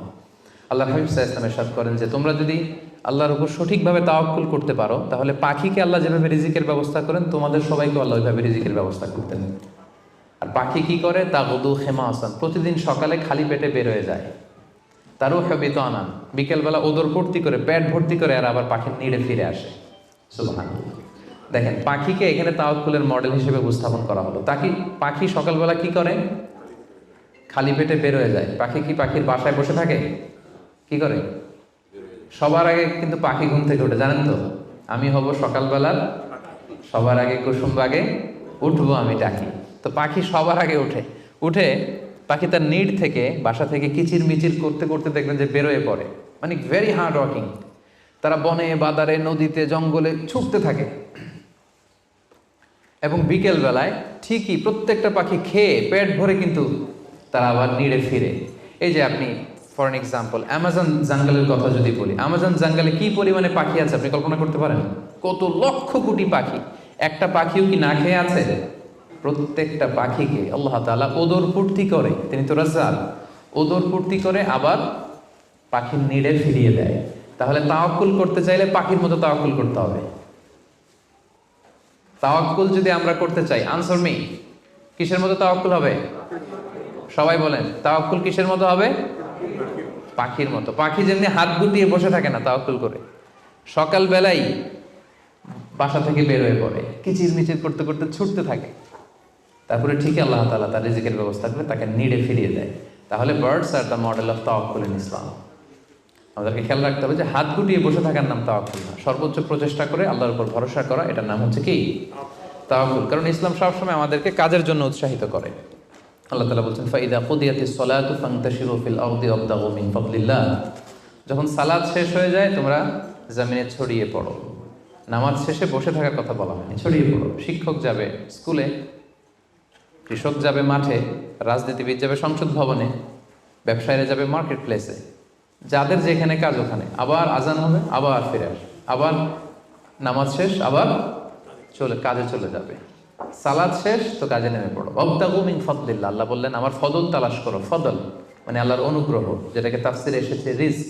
আল্লাহর হাবিব সাল্লাল্লাহু আলাইহি ওয়াসাল্লাম ইরশাদ করেন যে তোমরা যদি আল্লাহর উপর সঠিকভাবে তাওয়াক্কুল করতে পারো, তাহলে পাখিকে আল্লাহ যেভাবে রিজিকের ব্যবস্থা করেন, তোমাদের সবাইকে আল্লাহ ওইভাবে রিজিকের ব্যবস্থা করতেন। আর পাখি কি করে? তাগদু খিমাসান, প্রতিদিন সকালে খালি পেটে বের হয়ে যায়। তারুহু বিতানা, বিকেলবেলা ওদর ভর্তি করে, পেট ভর্তি করে, আর আবার পাখির নিড়ে ফিরে আসে। সুবহানাল্লাহ। দেখেন, পাখিকে এখানে তাওয়াক্কুলের মডেল হিসেবে উপস্থাপন করা হলো। পাখি সকালবেলা কি করে? খালি পেটে বের হয়ে যায়। পাখি কি পাখির বাসায় বসে থাকে? কি করে? সবার আগে কিন্তু পাখি ঘুম থেকে ওঠে, জানেন তো? আমি হব সকালবেলার সবার আগে কুসুম বাগে উঠবো আমি ডাকি। তো পাখি সবার আগে উঠে পাখি তার নিড থেকে, বাসা থেকে কিচির মিচির করতে করতে দেখবেন যে বেরোয় পড়ে। মানে ভেরি হার্ড ওয়ার্কিং। তারা বনে বাদারে নদীতে জঙ্গলে ছুটতে থাকে, এবং বিকেল বেলায় ঠিকই প্রত্যেকটা পাখি খেয়ে পেট ভরে কিন্তু তারা আবার নিড়ে ফিরে। এই যে আপনি ফর এন এক্সাম্পল অ্যামাজন জাঙ্গলের কথা যদি বলি, অ্যামাজন জাঙ্গলে কি পরিমাণে পাখি আছে আপনি কল্পনা করতে পারেন? কত লক্ষ কোটি পাখি। একটা পাখিও কি না খেয়ে আছে? প্রত্যেকটা পাখিকে আল্লাহ তাআলা ওদর পূর্তি করে, তিনি তো রাজ্জাক, ওদর পূর্তি করে আবার পাখির নিড়ে ফিরিয়ে দেয়। তাহলে তাওয়াক্কুল করতে চাইলে পাখির মতো তাওয়াক্কুল করতে হবে। তাওয়াক্কুল যদি আমরা করতে চাই, আনসার মি, কিসের মতো তাওয়াক্কুল হবে? সবাই বলেন, তাওয়াক্কুল কিসের মতো হবে? পাখির মতো। পাখি যেমনি হাত গুটিয়ে বসে থাকে না তাওয়াক্কুল করে, সকালবেলাই বাসা থেকে বের হয়ে পড়ে, কিচির মিচির করতে করতে ছুটতে থাকে, তারপরে ঠিকই আল্লাহ তাআলা তার রিজিকের ব্যবস্থা করে তাকে নিড়ে ফিরিয়ে দেয়। তাহলে birds are the model of তাওয়াক্কুল ইন ইসলাম। আমাদেরকে খেয়াল রাখতে হবে যে হাত গুটিয়ে বসে থাকার নাম তাওয়াক্কুল না, সর্বোচ্চ প্রচেষ্টা করে আল্লাহর উপর ভরসা করা, এটার নাম হচ্ছে কি? তাওয়াক্কুল। কারণ ইসলাম সবসময় আমাদেরকে কাজের জন্য উৎসাহিত করে। আল্লাহ তাআলা বলছেন, ফাইদা কুদিয়াতিস সালাতু ফান্তাশিরু ফিল আরদি ওয়াবতাগু মিন ফাদলিল্লাহ। যখন সালাত শেষ হয়ে যায় তোমরা জমিনে ছড়িয়ে পড়ো। নামাজ শেষে বসে থাকার কথা বলা হয়নি, ছড়িয়ে পড়ো। শিক্ষক যাবে স্কুলে, কৃষক যাবে মাঠে, রাজনীতিবিদ যাবে সংসদ ভবনে, ব্যবসায়ীরা যাবে মার্কেট প্লেসে, যাদের যেখানে কাজ ওখানে। আবার আজান হবে, আবার ফিরে আসবে, আবার নামাজ শেষ, আবার কাজে চলে যাবে। সালাত শেষ তো কাজে নেমে পড়ো। ওয়াবতাগু মিন ফাদলিল্লাহ, আল্লাহ বললেন আমার ফদল তালাশ করো। ফদল মানে আল্লাহর অনুগ্রহ, যেটাকে তাফসিরে এসেছে রিজক।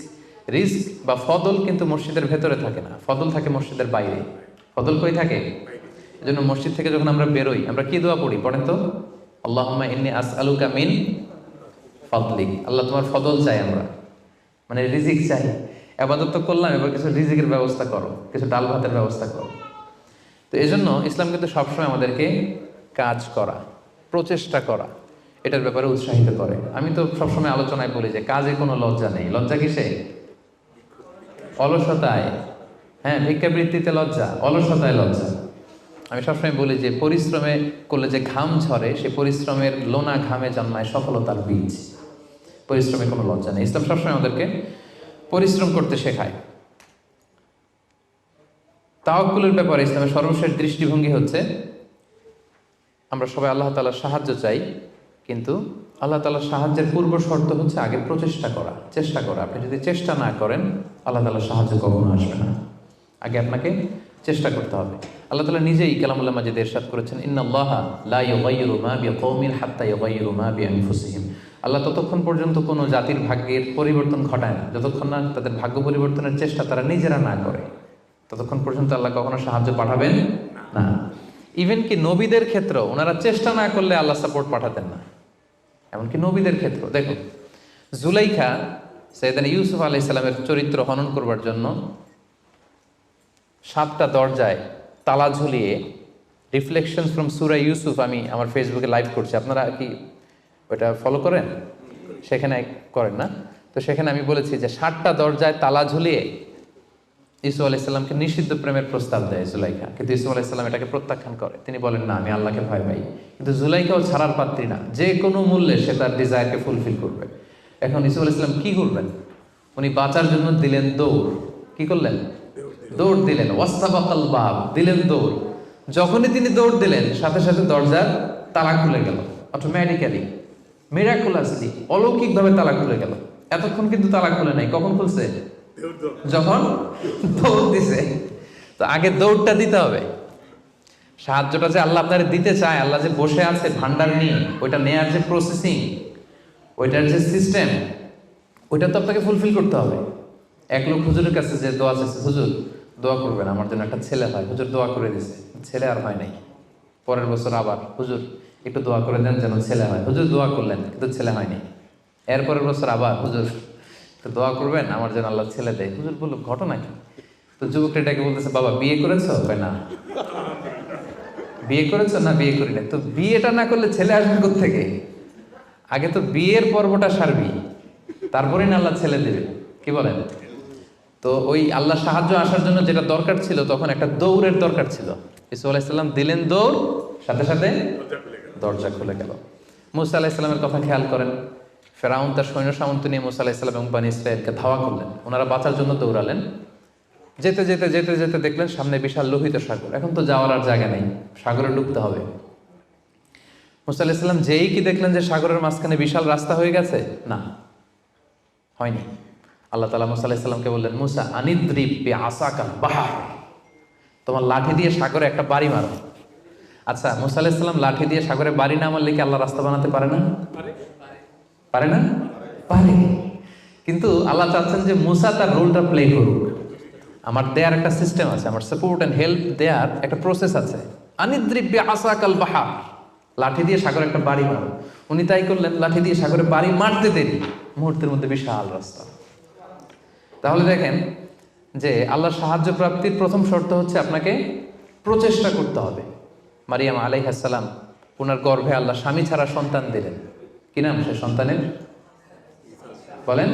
রিজক বা ফদল কিন্তু মসজিদের ভেতরে থাকে না, ফদল থাকে মসজিদের বাইরে। ফদল কই থাকে? এজন্য মসজিদ থেকে যখন আমরা বেরোই আমরা কি দোয়া পড়ি? পড়েন তো, আল্লাহুম্মা ইন্নী আসআলুকা মিন ফাদলিক, আল্লাহ তোমার ফদল চাই আমরা, মানে রিজিক চাই। আবাদত তো করলাম, এবার কিছু রিজিকের ব্যবস্থা করো, কিছু ডাল ভাতের ব্যবস্থা করো। তো এই জন্য ইসলাম কিন্তু সবসময় আমাদেরকে কাজ করা, প্রচেষ্টা করা, এটার ব্যাপারে উৎসাহিত করে। আমি তো সবসময় আলোচনায় বলি যে কাজে কোনো লজ্জা নেই। লজ্জা কিসে? অলসতায়। হ্যাঁ, ভিক্ষাবৃত্তিতে লজ্জা, অলসতায় লজ্জা। আমি সবসময় বলি যে পরিশ্রমে করলে যে ঘাম ঝরে, সে পরিশ্রমের লোনা ঘামে জন্মায় সফলতার বীজ। পরিশ্রমে কোনো লজ্জা নেই। ইসলাম সবসময় আমাদেরকে পরিশ্রম করতে শেখায়। তাওয়াক্কুলের ব্যাপারে ইসলামের সর্বশেষ দৃষ্টিভঙ্গি হচ্ছে আমরা সবাই আল্লাহ তাআলার সাহায্য চাই, কিন্তু আল্লাহ তাআলার সাহায্যের পূর্ব শর্ত হচ্ছে আগে প্রচেষ্টা করা, চেষ্টা করা। আপনি যদি চেষ্টা না করেন, আল্লাহ তাআলার সাহায্য কখনো আসবে না। আগে আপনাকে চেষ্টা করতে হবে। আল্লাহ তাআলা নিজেই কালামুল্লাহ মাজিদে ইরশাদ করেছেন, ইন্নাল্লাহা লা ইউগাইয়িরু মা বিকওমিন হাত্তা ইউগাইয়িরু মা বিআনফুসিহিম। আল্লাহ ততক্ষণ পর্যন্ত কোনো জাতির ভাগ্যের পরিবর্তন ঘটায় না যতক্ষণ না তাদের ভাগ্য পরিবর্তনের চেষ্টা তারা নিজেরা না করে, ততক্ষণ পর্যন্ত আল্লাহ কখনো সাহায্য পাঠাবেন না। ইভেন কি নবীদের ক্ষেত্রেও ওনারা চেষ্টা না করলে আল্লাহ সাপোর্ট পাঠাতেন না। এমনকি নবীদের ক্ষেত্র দেখুন, জুলাইখা সাইয়েদনা ইউসুফ আলাইহিস সালামের চরিত্র হনন করবার জন্য 7টা দরজায় তালা ঝুলিয়ে, রিফ্লেকশনস ফ্রম সূরা ইউসুফ আমি আমার ফেসবুকে লাইভ করছি, আপনারা কি ওটা ফলো করেন? সেখানে করেন না? তো সেখানে আমি বলেছি যে 7টা দরজায় তালা ঝুলিয়ে ইউসুফ আলাইহিস সালামকে নিষিদ্ধ প্রেমের প্রস্তাব দেয় জুলাইখা, কিন্তু ইউসুফ আলাইহিস সালাম এটাকে প্রত্যাখ্যান করে। তিনি বলেন, না, আমি আল্লাহকে ভয় পাই। কিন্তু জুলাইখাও ছাড়ার পাত্রী না, যে কোনো মূল্যে সে তার ডিজায়ারকে ফুলফিল করবে। এখন ইউসুফ আলাইহিস সালাম কি করবেন? উনি বাঁচার জন্য দিলেন দৌড়। কি করলেন? দৌড় দিলেন। ওয়াস্তাবাকাল বাব, দিলেন দৌড়। যখনই তিনি দৌড় দিলেন, সাথে সাথে দরজার তালা খুলে গেল, অটোমেটিক্যালি, মিরাকুলাসলি, অলৌকিকভাবে তালা খুলে গেল। এতক্ষণ কিন্তু তালা খুলে নাই। কখন খুলছে? যখন দৌড় দিছে। তো আগে দৌড়টা দিতে হবে। সাহায্যটা যে আল্লাহ আপনার দিতে চায়, আল্লাহ যে বসে আছে ভান্ডার নিয়ে, ওইটা নেয়ার যে প্রসেসিং, ওইটার যে সিস্টেম, ওইটা তো আপনাকে ফুলফিল করতে হবে। এক লোক হুজুরের কাছে যে দোয়া চাইছে, হুজুর দোয়া করবেন আমার জন্য একটা ছেলে হয়। হুজুর দোয়া করে দিছে, ছেলে আর হয় নাই। পরের বছর আবার, হুজুর একটু দোয়া করে দেন যেন ছেলে হয়। হুজুর দোয়া করলেন, কিন্তু ছেলে হয়নি। এরপরের বছর আবার, হুজুর তো দোয়া করবেন আমার যেন আল্লাহ ছেলে দেয়। হুজুর বললো, ঘটনা কি? তো যুবকটা এটাকে বলতেছে, বাবা বিয়ে করেছো? না। বিয়ে করেছো? না, বিয়ে করি না। তো বিয়েটা না করলে ছেলে আসবে কোত্থেকে? আগে তো বিয়ের পর্বটা সারবি, তারপরে না আল্লাহ ছেলে দেবে। কি বলেন? তো ওই আল্লাহ সাহায্য আসার জন্য যেটা দরকার ছিল, তখন একটা দৌড়ের দরকার ছিল। ইসু আলাইহিস সালাম দিলেন দৌড়, সাথে সাথে দরজা খুলে গেল। মুসা আলাইহিস সালামের কথা খেয়াল করেন। ফেরাউন তার সৈন্য সামন্ত নিয়ে মুসা আলাইহিস সালাম এবং বনী ইসরাঈলকে ধাওয়া করলেন। ওনারা বাঁচার জন্য দৌড়ালেন। যেতে যেতে যেতে যেতে দেখলেন সামনে বিশাল লোহিত সাগর। এখন তো যাওয়ার আর জায়গা নেই, সাগরে ডুবতে হবে। মুসা আলাইহিস সালাম যেই কি দেখলেন যে সাগরের মাঝখানে বিশাল রাস্তা হয়ে গেছে, না, হয়নি। আল্লাহ তাআলা মুসা আলাইহিস সালামকে বললেন, মুসা আনিদ্রিব বিআসাকাল বাহর, তোমার লাঠি দিয়ে সাগরে একটা বাড়ি মারো। আচ্ছা, মুসা আলাইহিস সালাম লাঠি দিয়ে সাগরে বাড়ি না মারলে কি আল্লাহ রাস্তা বানাতে পারে না? পারে না? পারে। কিন্তু আল্লাহ চাচ্ছেন যে মুসা তার রোলটা প্লে করুক। আমার দেয়ার একটা সিস্টেম আছে, আমার সাপোর্ট এন্ড হেল্প দেয়ার একটা প্রসেস আছে। আনিদ্রিব বিআসাকাল বাহর, লাঠি দিয়ে সাগরে একটা বাড়ি মারো। উনি তাই করলেন, লাঠি দিয়ে সাগরে বাড়ি মারতে দেরি, মুহূর্তের মধ্যে বিশাল রাস্তা। তাহলে দেখেন যে আল্লাহর সাহায্য প্রাপ্তির প্রথম শর্ত হচ্ছে আপনাকে প্রচেষ্টা করতে হবে। মারিয়াম আলাইহিস সালাম, ওনার গর্ভে আল্লাহ স্বামী ছাড়া সন্তান দিলেন। কি নাম সে সন্তানের? বলেন,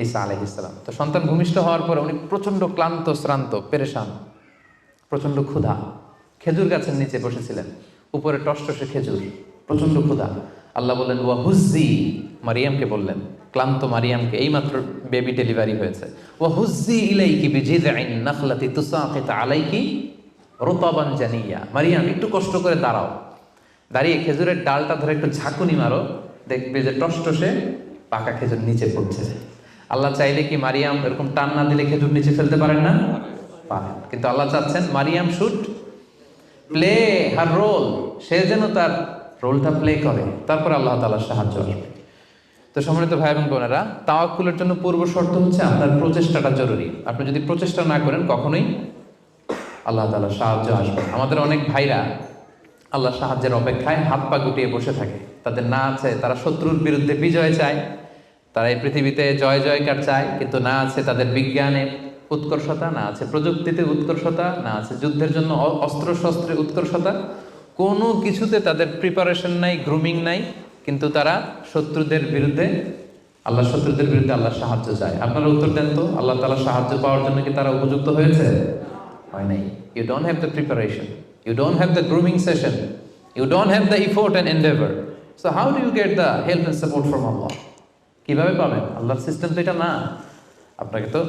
ঈসা আলাইহিস সালাম। তো সন্তান ভূমিষ্ঠ হওয়ার পরে উনি প্রচন্ড ক্লান্ত, শ্রান্ত, পেরেশান, প্রচন্ড ক্ষুধা। খেজুর গাছের নিচে বসেছিলেন, উপরে টসটসে খেজুর, প্রচন্ড ক্ষুধা। আল্লাহ বললেন, ওয়া হুজ্জি, মারিয়ামকে বললেন, ক্লান্ত মারিয়ামকে, এইমাত্র বেবি ডেলিভারি হয়েছে, ওয়া হুজ্জি ইলাইকি বিজিযআইন নাখলাতি তুসাকিত আলাইকি রুতাবান জানিয়া। মারিয়াম, একটু কষ্ট করে দাঁড়াও, দাঁড়িয়ে খেজুরের ডালটা ধরে একটু ঝাঁকুনি মারো, দেখবে যে টসটসে পাকা খেজুর নিচে পড়ছে। আল্লাহ চাইলে কি মারিয়াম এরকম টান না দিলে খেজুর নিচে ফেলতে পারেন না? পারেন। কিন্তু আল্লাহ চাচ্ছেন Maryam should play her role, সে যেন তার রোলটা প্লে করে, তারপর আল্লাহ তাআলার সাহায্য আসবে। তো সম্মানিত ভাই এবং বোনেরা, তাওয়াক্কুলের জন্য পূর্ব শর্ত হচ্ছে আপনার প্রচেষ্টাটা জরুরি। আপনি যদি প্রচেষ্টা না করেন, কখনোই আল্লাহ তাআলার সাহায্য আসবে। আমাদের অনেক ভাইরা আল্লাহ সাহায্যের অপেক্ষায় হাত পা গুটিয়ে বসে থাকে। তাদের না আছে তারা শত্রুর বিরুদ্ধে বিজয় চায়, তারা এই পৃথিবীতে জয় জয়কার চায়, কিন্তু না আছে তাদের বিজ্ঞানে উৎকর্ষতা, না আছে প্রযুক্তিতে উৎকর্ষতা, না আছে যুদ্ধের জন্য অস্ত্র শস্ত্রে উৎকর্ষতা, কোনো কিছুতে তাদের প্রিপারেশন নাই, গ্রুমিং নাই, কিন্তু তারা শত্রুদের বিরুদ্ধে শত্রুদের বিরুদ্ধে আল্লাহ সাহায্য চায়। আপনারা উত্তর দেন তো, আল্লাহ তাআলা সাহায্য পাওয়ার জন্য কি তারা উপযুক্ত হয়েছে? হয় নাই। You don't have the preparation, you don't have the grooming session, you don't have the effort and endeavour, so how do you get the help and support from Allah? কিভাবে পাবেন? আল্লাহর সিস্টেম তো এটা না। আপনাকে তো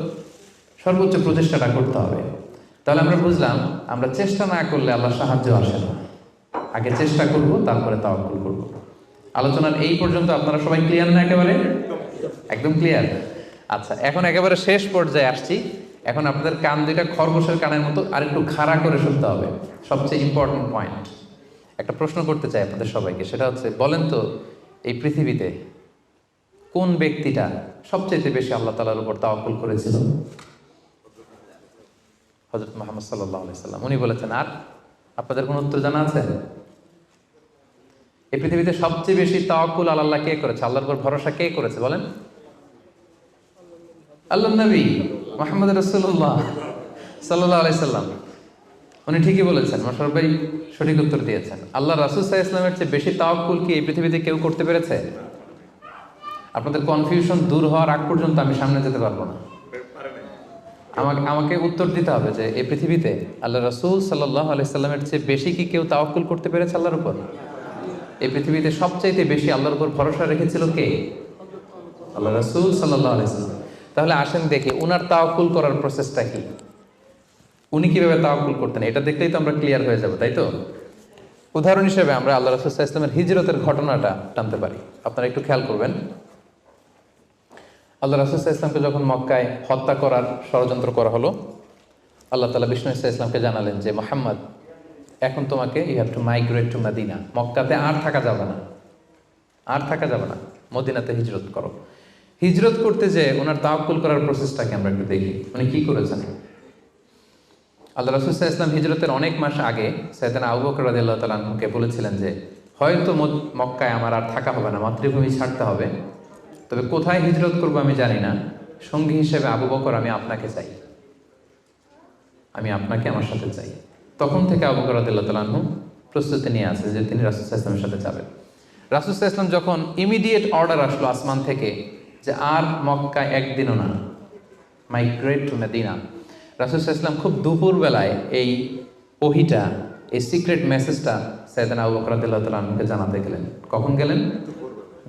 সর্বোচ্চ প্রচেষ্টাটা করতে হবে। তাহলে আমরা বুঝলাম, আমরা চেষ্টা না করলে আল্লাহ সাহায্য আসে না। আগে চেষ্টা করব, তারপরে তাওয়াক্কুল করব। আলোচনার এই পর্যন্ত আপনারা সবাই ক্লিয়ার না? একেবারে একদম ক্লিয়ার। আচ্ছা, এখন একেবারে শেষ পর্যায়ে আসছি। এখন আপনাদের কান দুইটা খরগোশের কানের মতো আর একটু খাড়া করে শুনতে হবে। সবচেয়ে ইম্পর্টেন্ট পয়েন্ট। একটা প্রশ্ন করতে চাই আপনাদের সবাইকে, সেটা হচ্ছে, বলেন তো এই পৃথিবীতে কোন ব্যক্তিটা সবচেয়ে বেশি আল্লাহ তাআলার উপর তাওয়াক্কুল করেছিল? হযরত মুহাম্মদ সাল্লাল্লাহু আলাইহি সাল্লাম। উনি বলেছেন। আর আপনাদের কোন উত্তর জানা আছে? এই পৃথিবীতে সবচেয়ে বেশি তাওয়াক্কুল আল্লাহ কে করেছে? আল্লাহর উপর ভরসা কে করেছে বলেন? আল্লাহর নবী মুহাম্মদ রাসূলুল্লাহ সাল্লাল্লাহু আলাইহি সাল্লাম। উনি ঠিকই বলেছেন, মাশাআল্লাহ ভাই সঠিক উত্তর দিয়েছেন। আল্লাহ রাসূল সাল্লাল্লাহু আলাইহি ওয়াসাল্লামের চেয়ে বেশি তাওয়াক্কুল কি এই পৃথিবীতে কেউ করতে পেরেছে? আপনাদের কনফিউশন দূর হওয়ার আগ পর্যন্ত আমি সামনে যেতে পারবো না। আমাকে উত্তর দিতে হবে যে এই পৃথিবীতে আল্লাহ রাসূল সাল্লাল্লাহু আলাইহি সাল্লামের চেয়ে বেশি কি কেউ তাওয়াক্কুল করতে পেরেছে আল্লাহর উপর? এই পৃথিবীতে সবচাইতে বেশি আল্লাহর উপর ভরসা রেখেছিল কে? আল্লাহ রাসূল সাল্লাল্লাহু আলাইহি সাল্লাম। তাহলে আসেন দেখি উনার তাওয়াক্কুল করার প্রসেসটা কি, উনি কিভাবে তাওয়াক্কুল করতেন, এটা দেখলেই তো আমরা ক্লিয়ার হয়ে যাব, তাই তো? উদাহরণ হিসেবে আমরা আল্লাহ রাসূল সাল্লাল্লাহু আলাইহি ওয়াসাল্লামের হিজরতের ঘটনাটা টানতে পারি। আপনারা একটু খেয়াল করবেন। আল্লাহ রাসূল সাল্লাল্লাহু আলাইহি ওয়াসাল্লামকে যখন মক্কায় হত্যা করার ষড়যন্ত্র করা হলো, আল্লাহ তাআলা বিষ্ণু সাল্লাল্লাহু আলাইহি ওয়াসাল্লামকে জানালেন যে মুহাম্মদ, এখন তোমাকে you have to migrate to Medina. মক্কাতে আর থাকা যাবে না, আর থাকা যাবে না, মদিনাতে হিজরত করো। হিজরত করতে যে ওনার তাওয়াক্কুল করার প্রসেসটাকে আমরা একটু দেখি, উনি কি করেছেন। আল্লাহ রাসূল সাল্লাল্লাহু আলাইহি ওয়াসাল্লাম হিজরতের অনেক মাস আগে সাইয়েদনা আবু বকর রাদিয়াল্লাহু তাআলা আনহুকে বলেছিলেন যে হয়তো মক্কায় আমার আর থাকা হবে না, মাতৃভূমি ছাড়তে হবে, তবে কোথায় হিজরত করবো আমি জানি না, সঙ্গী হিসেবে আবু বকর আমি আপনাকে চাই, আমি আপনাকে আমার সাথে চাই। তখন থেকে আবু বকর রাদিয়াল্লাহু তাআলা আনহু প্রস্তুতি নিয়ে আছে যে তিনি রাসূল সাল্লাল্লাহু আলাইহি ওয়াসাল্লামের সাথে যাবেন। রাসূল সাল্লাল্লাহু আলাইহি ওয়াসাল্লাম যখন ইমিডিয়েট অর্ডার আসলো আসমান থেকে যে আর মক্কায় একদিনও না, মাইগ্রেট টু মদিনা, রাসূল সাল্লাল্লাহু আলাইহি ওয়াসাল্লাম খুব দুপুরবেলায় এই ওহিটা, এই সিক্রেট মেসেজটা সাইয়েদনা আবু বকর রাদিয়াল্লাহু তাআলা আনহুকে জানাতে গেলেন। কখন গেলেন?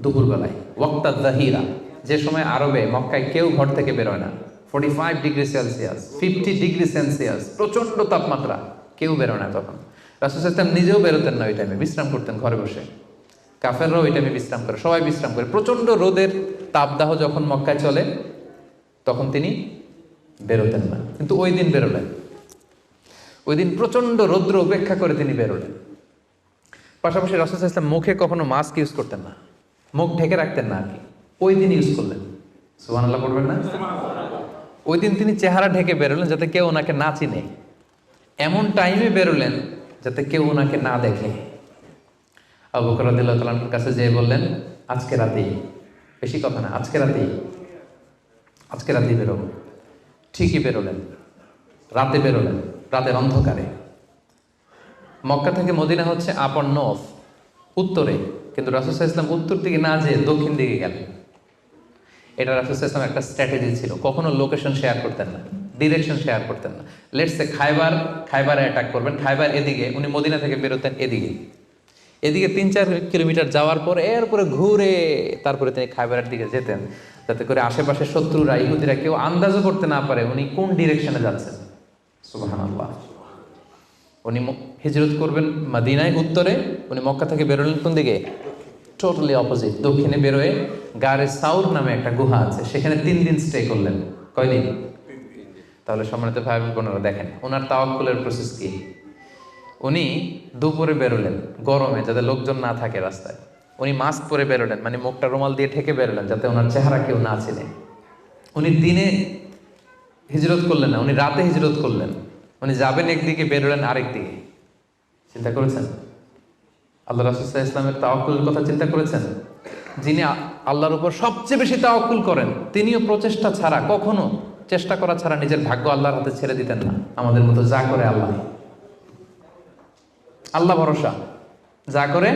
দুপুরবেলায়, ওয়াক্তা যাহিরা, যে সময় আরবে মক্কায় কেউ ঘর থেকে বেরোয় না। 45 ডিগ্রি সেলসিয়াস, 50 ডিগ্রি সেলসিয়াস, প্রচন্ড তাপমাত্রা, কেউ বেরোয় না তখন। রাসূল সাল্লাল্লাহু আলাইহি ওয়াসাল্লাম নিজেও বেরোতেন না ওই টাইমে, বিশ্রাম করতেন ঘরে বসে। কাফেররাও ওই টাইমে বিশ্রাম করে, সবাই বিশ্রাম করে। প্রচন্ড রোদের তাপদাহ যখন মক্কায় চলে তখন তিনি বেরোতেন না, কিন্তু ওই দিন বেরোলেন। ওই দিন প্রচন্ড রৌদ্র উপেক্ষা করে তিনি বেরোলেন। পাশাপাশি রাসূল সাল্লাল্লাহু আলাইহি ওয়াসাল্লাম মুখে কখনো মাস্ক ইউজ করতেন না, মুখ ঢেকে রাখতেন না আর কি, ওই দিন ইউজ করলেন। সুবহানাল্লাহ পড়বেন না? ওই দিন তিনি চেহারা ঢেকে বেরোলেন যাতে কেউ ওনাকে না চিনে, এমন টাইমে বেরোলেন যাতে কেউ ওনাকে না দেখে। আবু বকর রাদিয়াল্লাহু তাআলার কাছে যেয়ে বললেন, আজকে রাতেই, বেশি কথা না, আজকে রাতেই বেরোবো। ঠিকই বেরোলেন, রাতে বেরোলেন, রাতের অন্ধকারে। মক্কা থেকে মদিনা হচ্ছে আপ অন নর্থ, উত্তরে, কিন্তু রাসূল সাল্লাল্লাহু আলাইহি ওয়াসাল্লাম উত্তর দিকে না যেয়ে দক্ষিণ দিকে গেলেন। এটা রাসূল সাল্লাল্লাহু আলাইহি ওয়াসাল্লাম একটা স্ট্র্যাটেজি ছিল, কখনো লোকেশন শেয়ার করতেন না, ডিরেকশন শেয়ার করতেন না। লেটস সে খাইবারে অ্যাটাক করবেন, খাইবার এদিকে, উনি মদিনা থেকে বেরোতেন এদিকে 3-4 কিলোমিটার যাওয়ার পর এরপরে ঘুরে তারপরে তিনি খাইবারের দিকে যেতেন, যাতে করে আশেপাশে শত্রুরা, ইহুদিরা কেউ আন্দাজও করতে না পারে উনি কোন ডিরেকশনে যাচ্ছেন। সুবহানাল্লাহ। উনি হিজরত করবেন মদিনায় উত্তরে, উনি মক্কা থেকে বেরোলেন কোন দিকে? টোটালি অপোজিট, দক্ষিণে বেরোয় গারে সাউর নামে একটা গুহা আছে, সেখানে 3 দিন স্টে করলেন। কয়দিন? তাহলে সম্মানিত ভাই বোনেরা দেখেন ওনার তাওয়াক্কুলের প্রসেস কি। উনি দুপুরে বেরোলেন গরমে, যাতে লোকজন না থাকে রাস্তায়। উনি মাস্ক পরে বেরোলেন, মানে মুখটা রুমাল দিয়ে ঢেকে বেরোলেন যাতে ওনার চেহারা কেউ না চিনে। উনি দিনে হিজরত করলেন না, উনি রাতে হিজরত করলেন। উনি যাবেন একদিকে, বেরোলেন আরেক দিকে। চিন্তা করেছেন? আল্লাহ রাসূল সাল্লাল্লাহু আলাইহি ওয়াসাল্লামের তাওয়াক্কুলের কথা চিন্তা করেছেন? যিনি আল্লাহর উপর সবচেয়ে বেশি তাওয়াক্কুল করেন, তিনিও প্রচেষ্টা ছাড়া, কখনো চেষ্টা করা ছাড়া নিজের ভাগ্য আল্লাহর হাতে ছেড়ে দিতেন না। আমাদের মতো যা করে আল্লাহ, আল্লাহ ভরসা, যা করে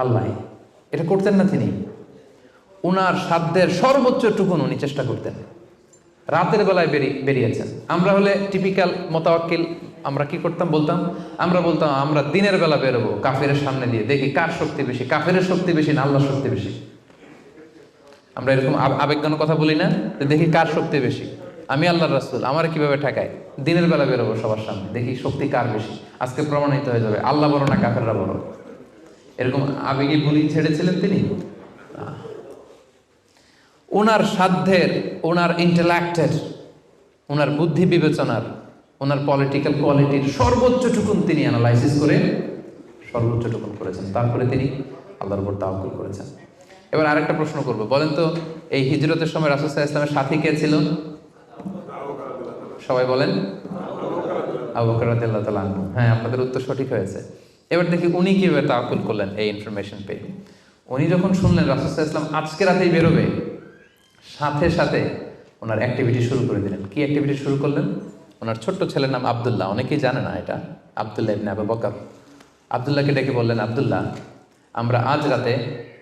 আল্লাহ, এটা করতেন না তিনি। উনার সাধ্যের সর্বোচ্চ টুকুন উনি চেষ্টা করতেন। রাতের বেলায় বেরিয়েছেন। আমরা হলে টিপিক্যাল মোতাওয়াক্কিল, আমরা কি করতাম? আমরা বলতাম আমরা দিনের বেলা বেরোবো কাফেরের সামনে দিয়ে, দেখি কার শক্তি বেশি, কাফেরের শক্তি বেশি না আল্লাহর শক্তি বেশি। আমরা এরকম আবেগঘন কথা বলি না, যে দেখি কার শক্তি বেশি, আমি আল্লাহর রাসূল, আমার কিভাবে ঠেকায়, দিনের বেলা বেরোবো সবার সামনে, দেখি শক্তি কার বেশি, আজকে প্রমাণিত হয়ে যাবে আল্লাহ বড় না কাফেররা বড়। এরকম আবেগী বুলি ছেড়েছিলেন তিনি। ওনার সাধ্যের, ওনার ইন্টেলেক্টের, ওনার বুদ্ধি বিবেচনার, ওনার পলিটিক্যাল কোয়ালিটির সর্বোচ্চ টুকুন তিনি অ্যানালাইসিস করে সর্বোচ্চ টুকুন করেছেন। তারপরে তিনি আল্লাহর উপর তাওয়াক্কুল করেছেন। এবার আরেকটা প্রশ্ন করব, বলেন তো এই হিজরতের সময় রাসূল সাল্লাল্লাহু আলাইহি ওয়াসাল্লামের সাথী কে ছিল? সবাই বলেন আবু বকর রাদিয়াল্লাহু তাআলা আনহু। হ্যাঁ, আপনাদের উত্তর সঠিক হয়েছে। এবার দেখি উনি কিভাবে তাওয়াক্কুল করলেন এই ইনফরমেশন পেয়ে। উনি যখন শুনলেন রাসূল সাল্লাল্লাহু আলাইহি ওয়াসাল্লাম আজকে রাতেই বেরোবে, সাথে সাথে ওনার অ্যাক্টিভিটি শুরু করে দিলেন। কি অ্যাক্টিভিটি শুরু করলেন? ওনার ছোট্ট ছেলের নাম আব্দুল্লাহ, অনেকেই জানে না এটা, আব্দুল্লাহ ইবনে আবু বকর। আব্দুল্লাহকে ডেকে বললেন, আব্দুল্লাহ, আমরা আজ রাতে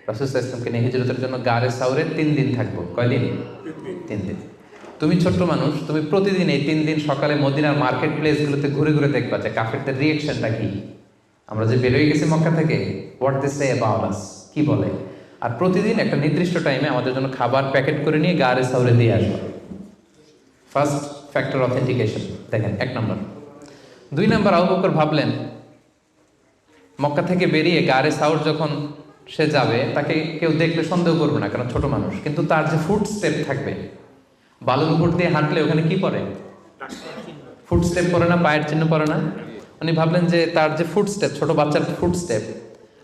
রাসূল সাল্লাল্লাহু আলাইহি ওয়াসাল্লামকে নিয়ে হিজরতের জন্য গারে সাউরে 3 দিন থাকবো। কয়দিন? 3 দিন। তুমি ছোট্ট মানুষ, তুমি প্রতিদিন এই 3 দিন সকালে মদিনার মার্কেট প্লেসগুলোতে ঘুরে ঘুরে দেখবা যে কাফেরদের রিয়েকশনটা কি। আমরা যে বেরোয় গেছি মক্কা থেকে, what they say about us, কি বলে। আর প্রতিদিন একটা নির্দিষ্ট টাইমে আমাদের জন্য খাবার প্যাকেট করে নিয়ে গারে সাউরে দিয়ে আসবে। ফার্স্ট ফ্যাক্টর অথেন্টিকেশন দেখেন, 1 নম্বর। 2 নম্বর, আবু বকর ভাবলেন মক্কা থেকে বেরিয়ে গারে সাউর যখন সে যাবে, তাকে কেউ দেখলে সন্দেহ করবে না, কারণ ছোট মানুষ। কিন্তু তার যে ফুট স্টেপ থাকবে, বালুর উপর দিয়ে হাঁটলে ওখানে কি পড়ে? ফুট স্টেপ পড়ে না, পায়ের চিহ্ন পড়ে না? উনি ভাবলেন যে তার যে ফুট স্টেপ, ছোট বাচ্চার ফুট স্টেপ,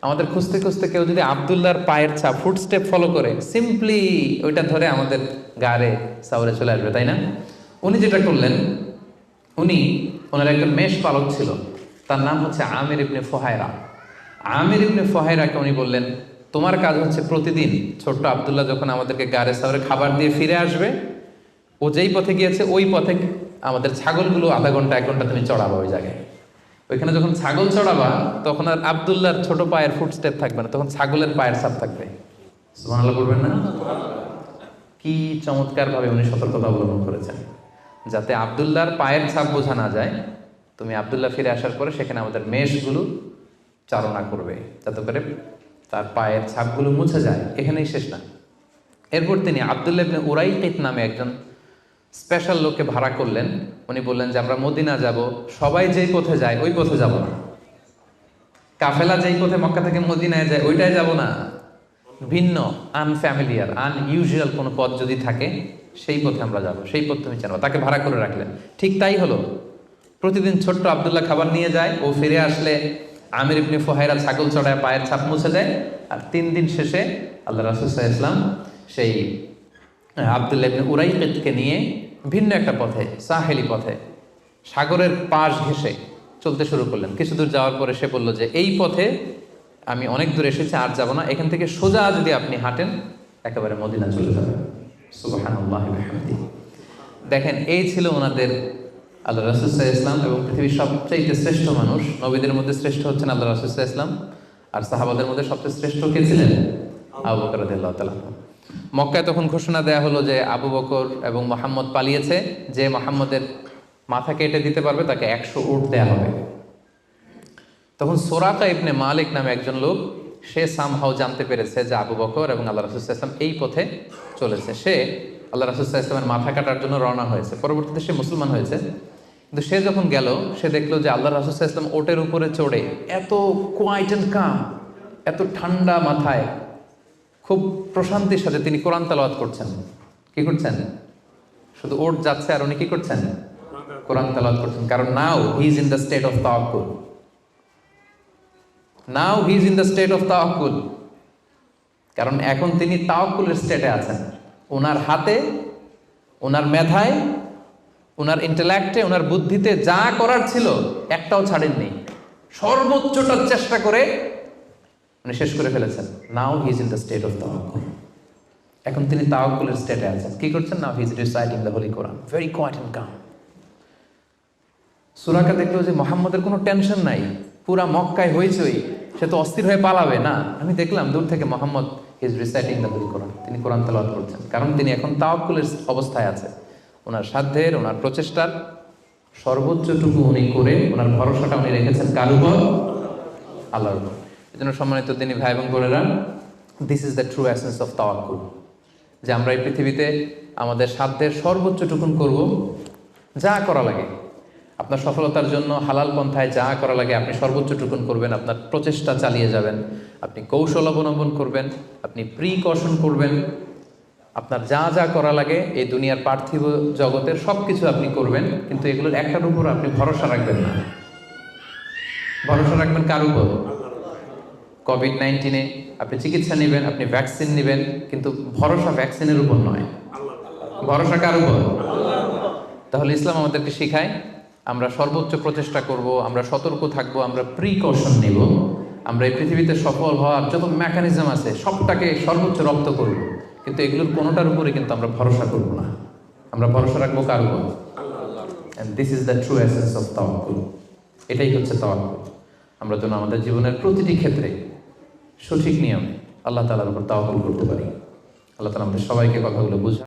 আমাদের খুঁজতে খুঁজতে কেউ যদি আব্দুল্লাহর পায়ের ছাপ, ফুট স্টেপ ফলো করে, সিম্পলি ওইটা ধরে আমাদের গারে সাউরে চলে আসবে, তাই না? উনি যেটা করলেন, ওনার একজন মেষ পালক ছিল, তার নাম হচ্ছে আমির ইবনে ফুহায়রা। আমির ইবনে ফুহায়রাকে উনি বললেন, তোমার কাজ হচ্ছে প্রতিদিন ছোট্ট আব্দুল্লাহ যখন আমাদেরকে গারে সাউরে খাবার দিয়ে ফিরে আসবে, ও যেই পথে গিয়েছে ওই পথে আমাদের ছাগলগুলো আধা ঘন্টা 1 ঘন্টা তুমি চড়াবা ওই জায়গায়। ওইখানে যখন ছাগল চড়াবা তখন আর আব্দুল্লাহর ছোট পায়ের ফুটস্টেপ থাকবে না, তখন ছাগলের পায়ের ছাপ থাকবে। সুবহানাল্লাহ বলবেন না? কি চমৎকার ভাবে উনি সতর্কতা অবলম্বন করেছেন, যাতে আব্দুল্লাহর পায়ের ছাপ বোঝা না যায়। তুমি আব্দুল্লাহ ফিরে আসার পরে সেখানে আমাদের মেষগুলো চারণা করবে, যাতে করে তার পায়ের ছাপগুলো মুছে যায়। এখানেই শেষ না। এরপর তিনি আব্দুল্লাহ ইবনে উরাইকিত নামে একজন স্পেশাল লোককে ভাড়া করলেন। উনি বললেন যে আমরা মদিনা যাব, সবাই যেই পথে যায় ওই পথে যাব না, কাফেলা যেই পথে মক্কা থেকে মদিনায় যায় ওইটাই যাব না, ভিন্ন আনফ্যামিলিয়ার আনইউজুয়াল কোনো পথ যদি থাকে সেই পথে আমরা যাব, সেই পথ তুমি জানো। তাকে ভাড়া করে রাখলেন। ঠিক তাই হলো। প্রতিদিন ছোট্ট আব্দুল্লাহ খাবার নিয়ে যায়, ও ফিরে আসলে আমির ইবনে ফুহায়রা ছাগল চড়ায় পায়ের ছাপ মুছে দেয়। আর 3 দিন শেষে আল্লাহ রাসূল সাল্লাল্লাহু আলাইহি ওয়াসাল্লাম সেই আব্দুল্লাহ ইবনে উরাইকিতকে নিয়ে ভিন্ন একটা পথে, সাহেলি পথে, সাগরের পাশ ঘেঁষে চলতে শুরু করলেন। কিছু দূর যাওয়ার পরে সে বলল যে এই পথে আমি অনেক দূর এসেছি, আর যাব না, এখান থেকে সোজা যদি আপনি হাঁটেন একেবারে মদিনা চলে যাবেন। সুবহানাল্লাহি ওয়া বিহামদিহি। দেখেন, এই ছিল ওনাদের আল্লাহ রাসূল সাল্লাল্লাহু আলাইহি ওয়াসাল্লাম, এবং পৃথিবীর সবচেয়ে শ্রেষ্ঠ মানুষ। নবীদের মধ্যে শ্রেষ্ঠ হচ্ছেন আল্লাহ রাসূল সাল্লাল্লাহু আলাইহি ওয়াসাল্লাম, আর সাহাবাদের মধ্যে সবচেয়ে শ্রেষ্ঠ কে ছিলেন? আবু বকর রাদিয়াল্লাহু তাআলা। মক্কায় তখন ঘোষণা দেয়া হলো যে আবু বকর এবং মুহাম্মদ পালিয়েছে, যে মুহাম্মদের মাথা কেটে দিতে পারবে তাকে 100 উট দেয়া হবে। তখন সুরাকা ইবনে মালিক নামে একজন লোক, সে সামহাও জানতে পেরেছে যে আবু বকর এবং আল্লাহ রাসূল সাল্লাল্লাহু আলাইহি ওয়াসাল্লাম এই পথে চলেছে। সে আল্লাহ রাসূল সাল্লাল্লাহু আলাইহি ওয়াসাল্লামের মাথা কাটার জন্য রওনা হয়েছে। পরবর্তীতে সে মুসলমান হয়েছে। কিন্তু সে যখন গেল, সে দেখলো যে আল্লাহ রাসূল সাল্লাল্লাহু আলাইহি ওয়াসাল্লাম ওটের উপরে চড়ে এত কোয়াইট এন্ড কাম, এত ঠান্ডা মাথায়, খুব প্রশান্তির সাথে তিনি কোরআন তেলাওয়াত করছেন। কি করছেন? শুধু ওট যাচ্ছে আর উনি কি করছেন? কোরআন তেলাওয়াত করছেন। কারণ now he is in the state of tawakkul. Now he is in the state of tawakkul. কারণ এখন তিনি তাওয়াক্কুলের স্টেটে আছেন। ওনার হাতে, ওনার মেধায়, ওনার ইন্টেলেক্টে, ওনার বুদ্ধিতে যা করার ছিল একটাও ছাড়েননি। সর্বোচ্চটা চেষ্টা করে উনি শেষ করে ফেলেছেন। Now he is in the state of tawakkul. এখন তিনি তাওয়াক্কুলের স্টেটে আছেন। কি করছেন? Now he is reciting the holy Quran, very quiet and calm. সূরাকে দেখলো যে মুহাম্মদের কোনো টেনশন নাই, পুরা মক্কায় হইচই, সে তো অস্থির হয়ে পালাবে না। আমি দেখলাম দূর থেকে Muhammad he is reciting the holy Quran, তিনি কোরআন তেলাওয়াত করছেন, কারণ তিনি এখন তাওয়াক্কুলের অবস্থায় আছে। ওনার সাধ্যের, ওনার প্রচেষ্টার সর্বোচ্চটুকু উনি করে ওনার ভরসাটা উনি রেখেছেন কার উপর? আল্লাহর উপর। এই জন্য সম্মানিত দিনী ভাই এবং বোনেরা, this is the true essence of তাওয়াক্কুল, যে আমরা এই পৃথিবীতে আমাদের সাধ্যের সর্বোচ্চটুকুন করব, যা করা লাগে আপনার সফলতার জন্য হালাল পন্থায় যা করা লাগে আপনি সর্বোচ্চটুকুন করবেন, আপনার প্রচেষ্টা চালিয়ে যাবেন, আপনি কৌশল অবলম্বন করবেন, আপনি প্রিকশন করবেন, আপনার যা যা করা লাগে এই দুনিয়ার পার্থিব জগতের সব কিছু আপনি করবেন, কিন্তু এগুলোর একটার উপর আপনি ভরসা রাখবেন না। ভরসা রাখবেন কার উপর? কোভিড-19 আপনি চিকিৎসা নেবেন, আপনি ভ্যাকসিন নেবেন, কিন্তু ভরসা ভ্যাকসিনের উপর নয়, ভরসা কার উপর? তাহলে ইসলাম আমাদেরকে শেখায় আমরা সর্বোচ্চ প্রচেষ্টা করব, আমরা সতর্ক থাকব, আমরা প্রিকশন নেব, আমরা এই পৃথিবীতে সফল হওয়ার যত মেকানিজম আছে সবটাকে সর্বোচ্চ রপ্ত করব, কিন্তু এগুলোর কোনোটার উপরে কিন্তু আমরা ভরসা করব না। আমরা ভরসা রাখবো কার উপর? And this is the true essence of তাওয়াক্কুল। এটাই হচ্ছে তাওয়াক্কুল। আমরা যেন আমাদের জীবনের প্রতিটি ক্ষেত্রে সঠিক নিয়মে আল্লাহ তাআলার উপর তাওয়াক্কুল করতে পারি। আল্লাহ তাআলা আমাদের সবাইকে কথাগুলো বুঝান।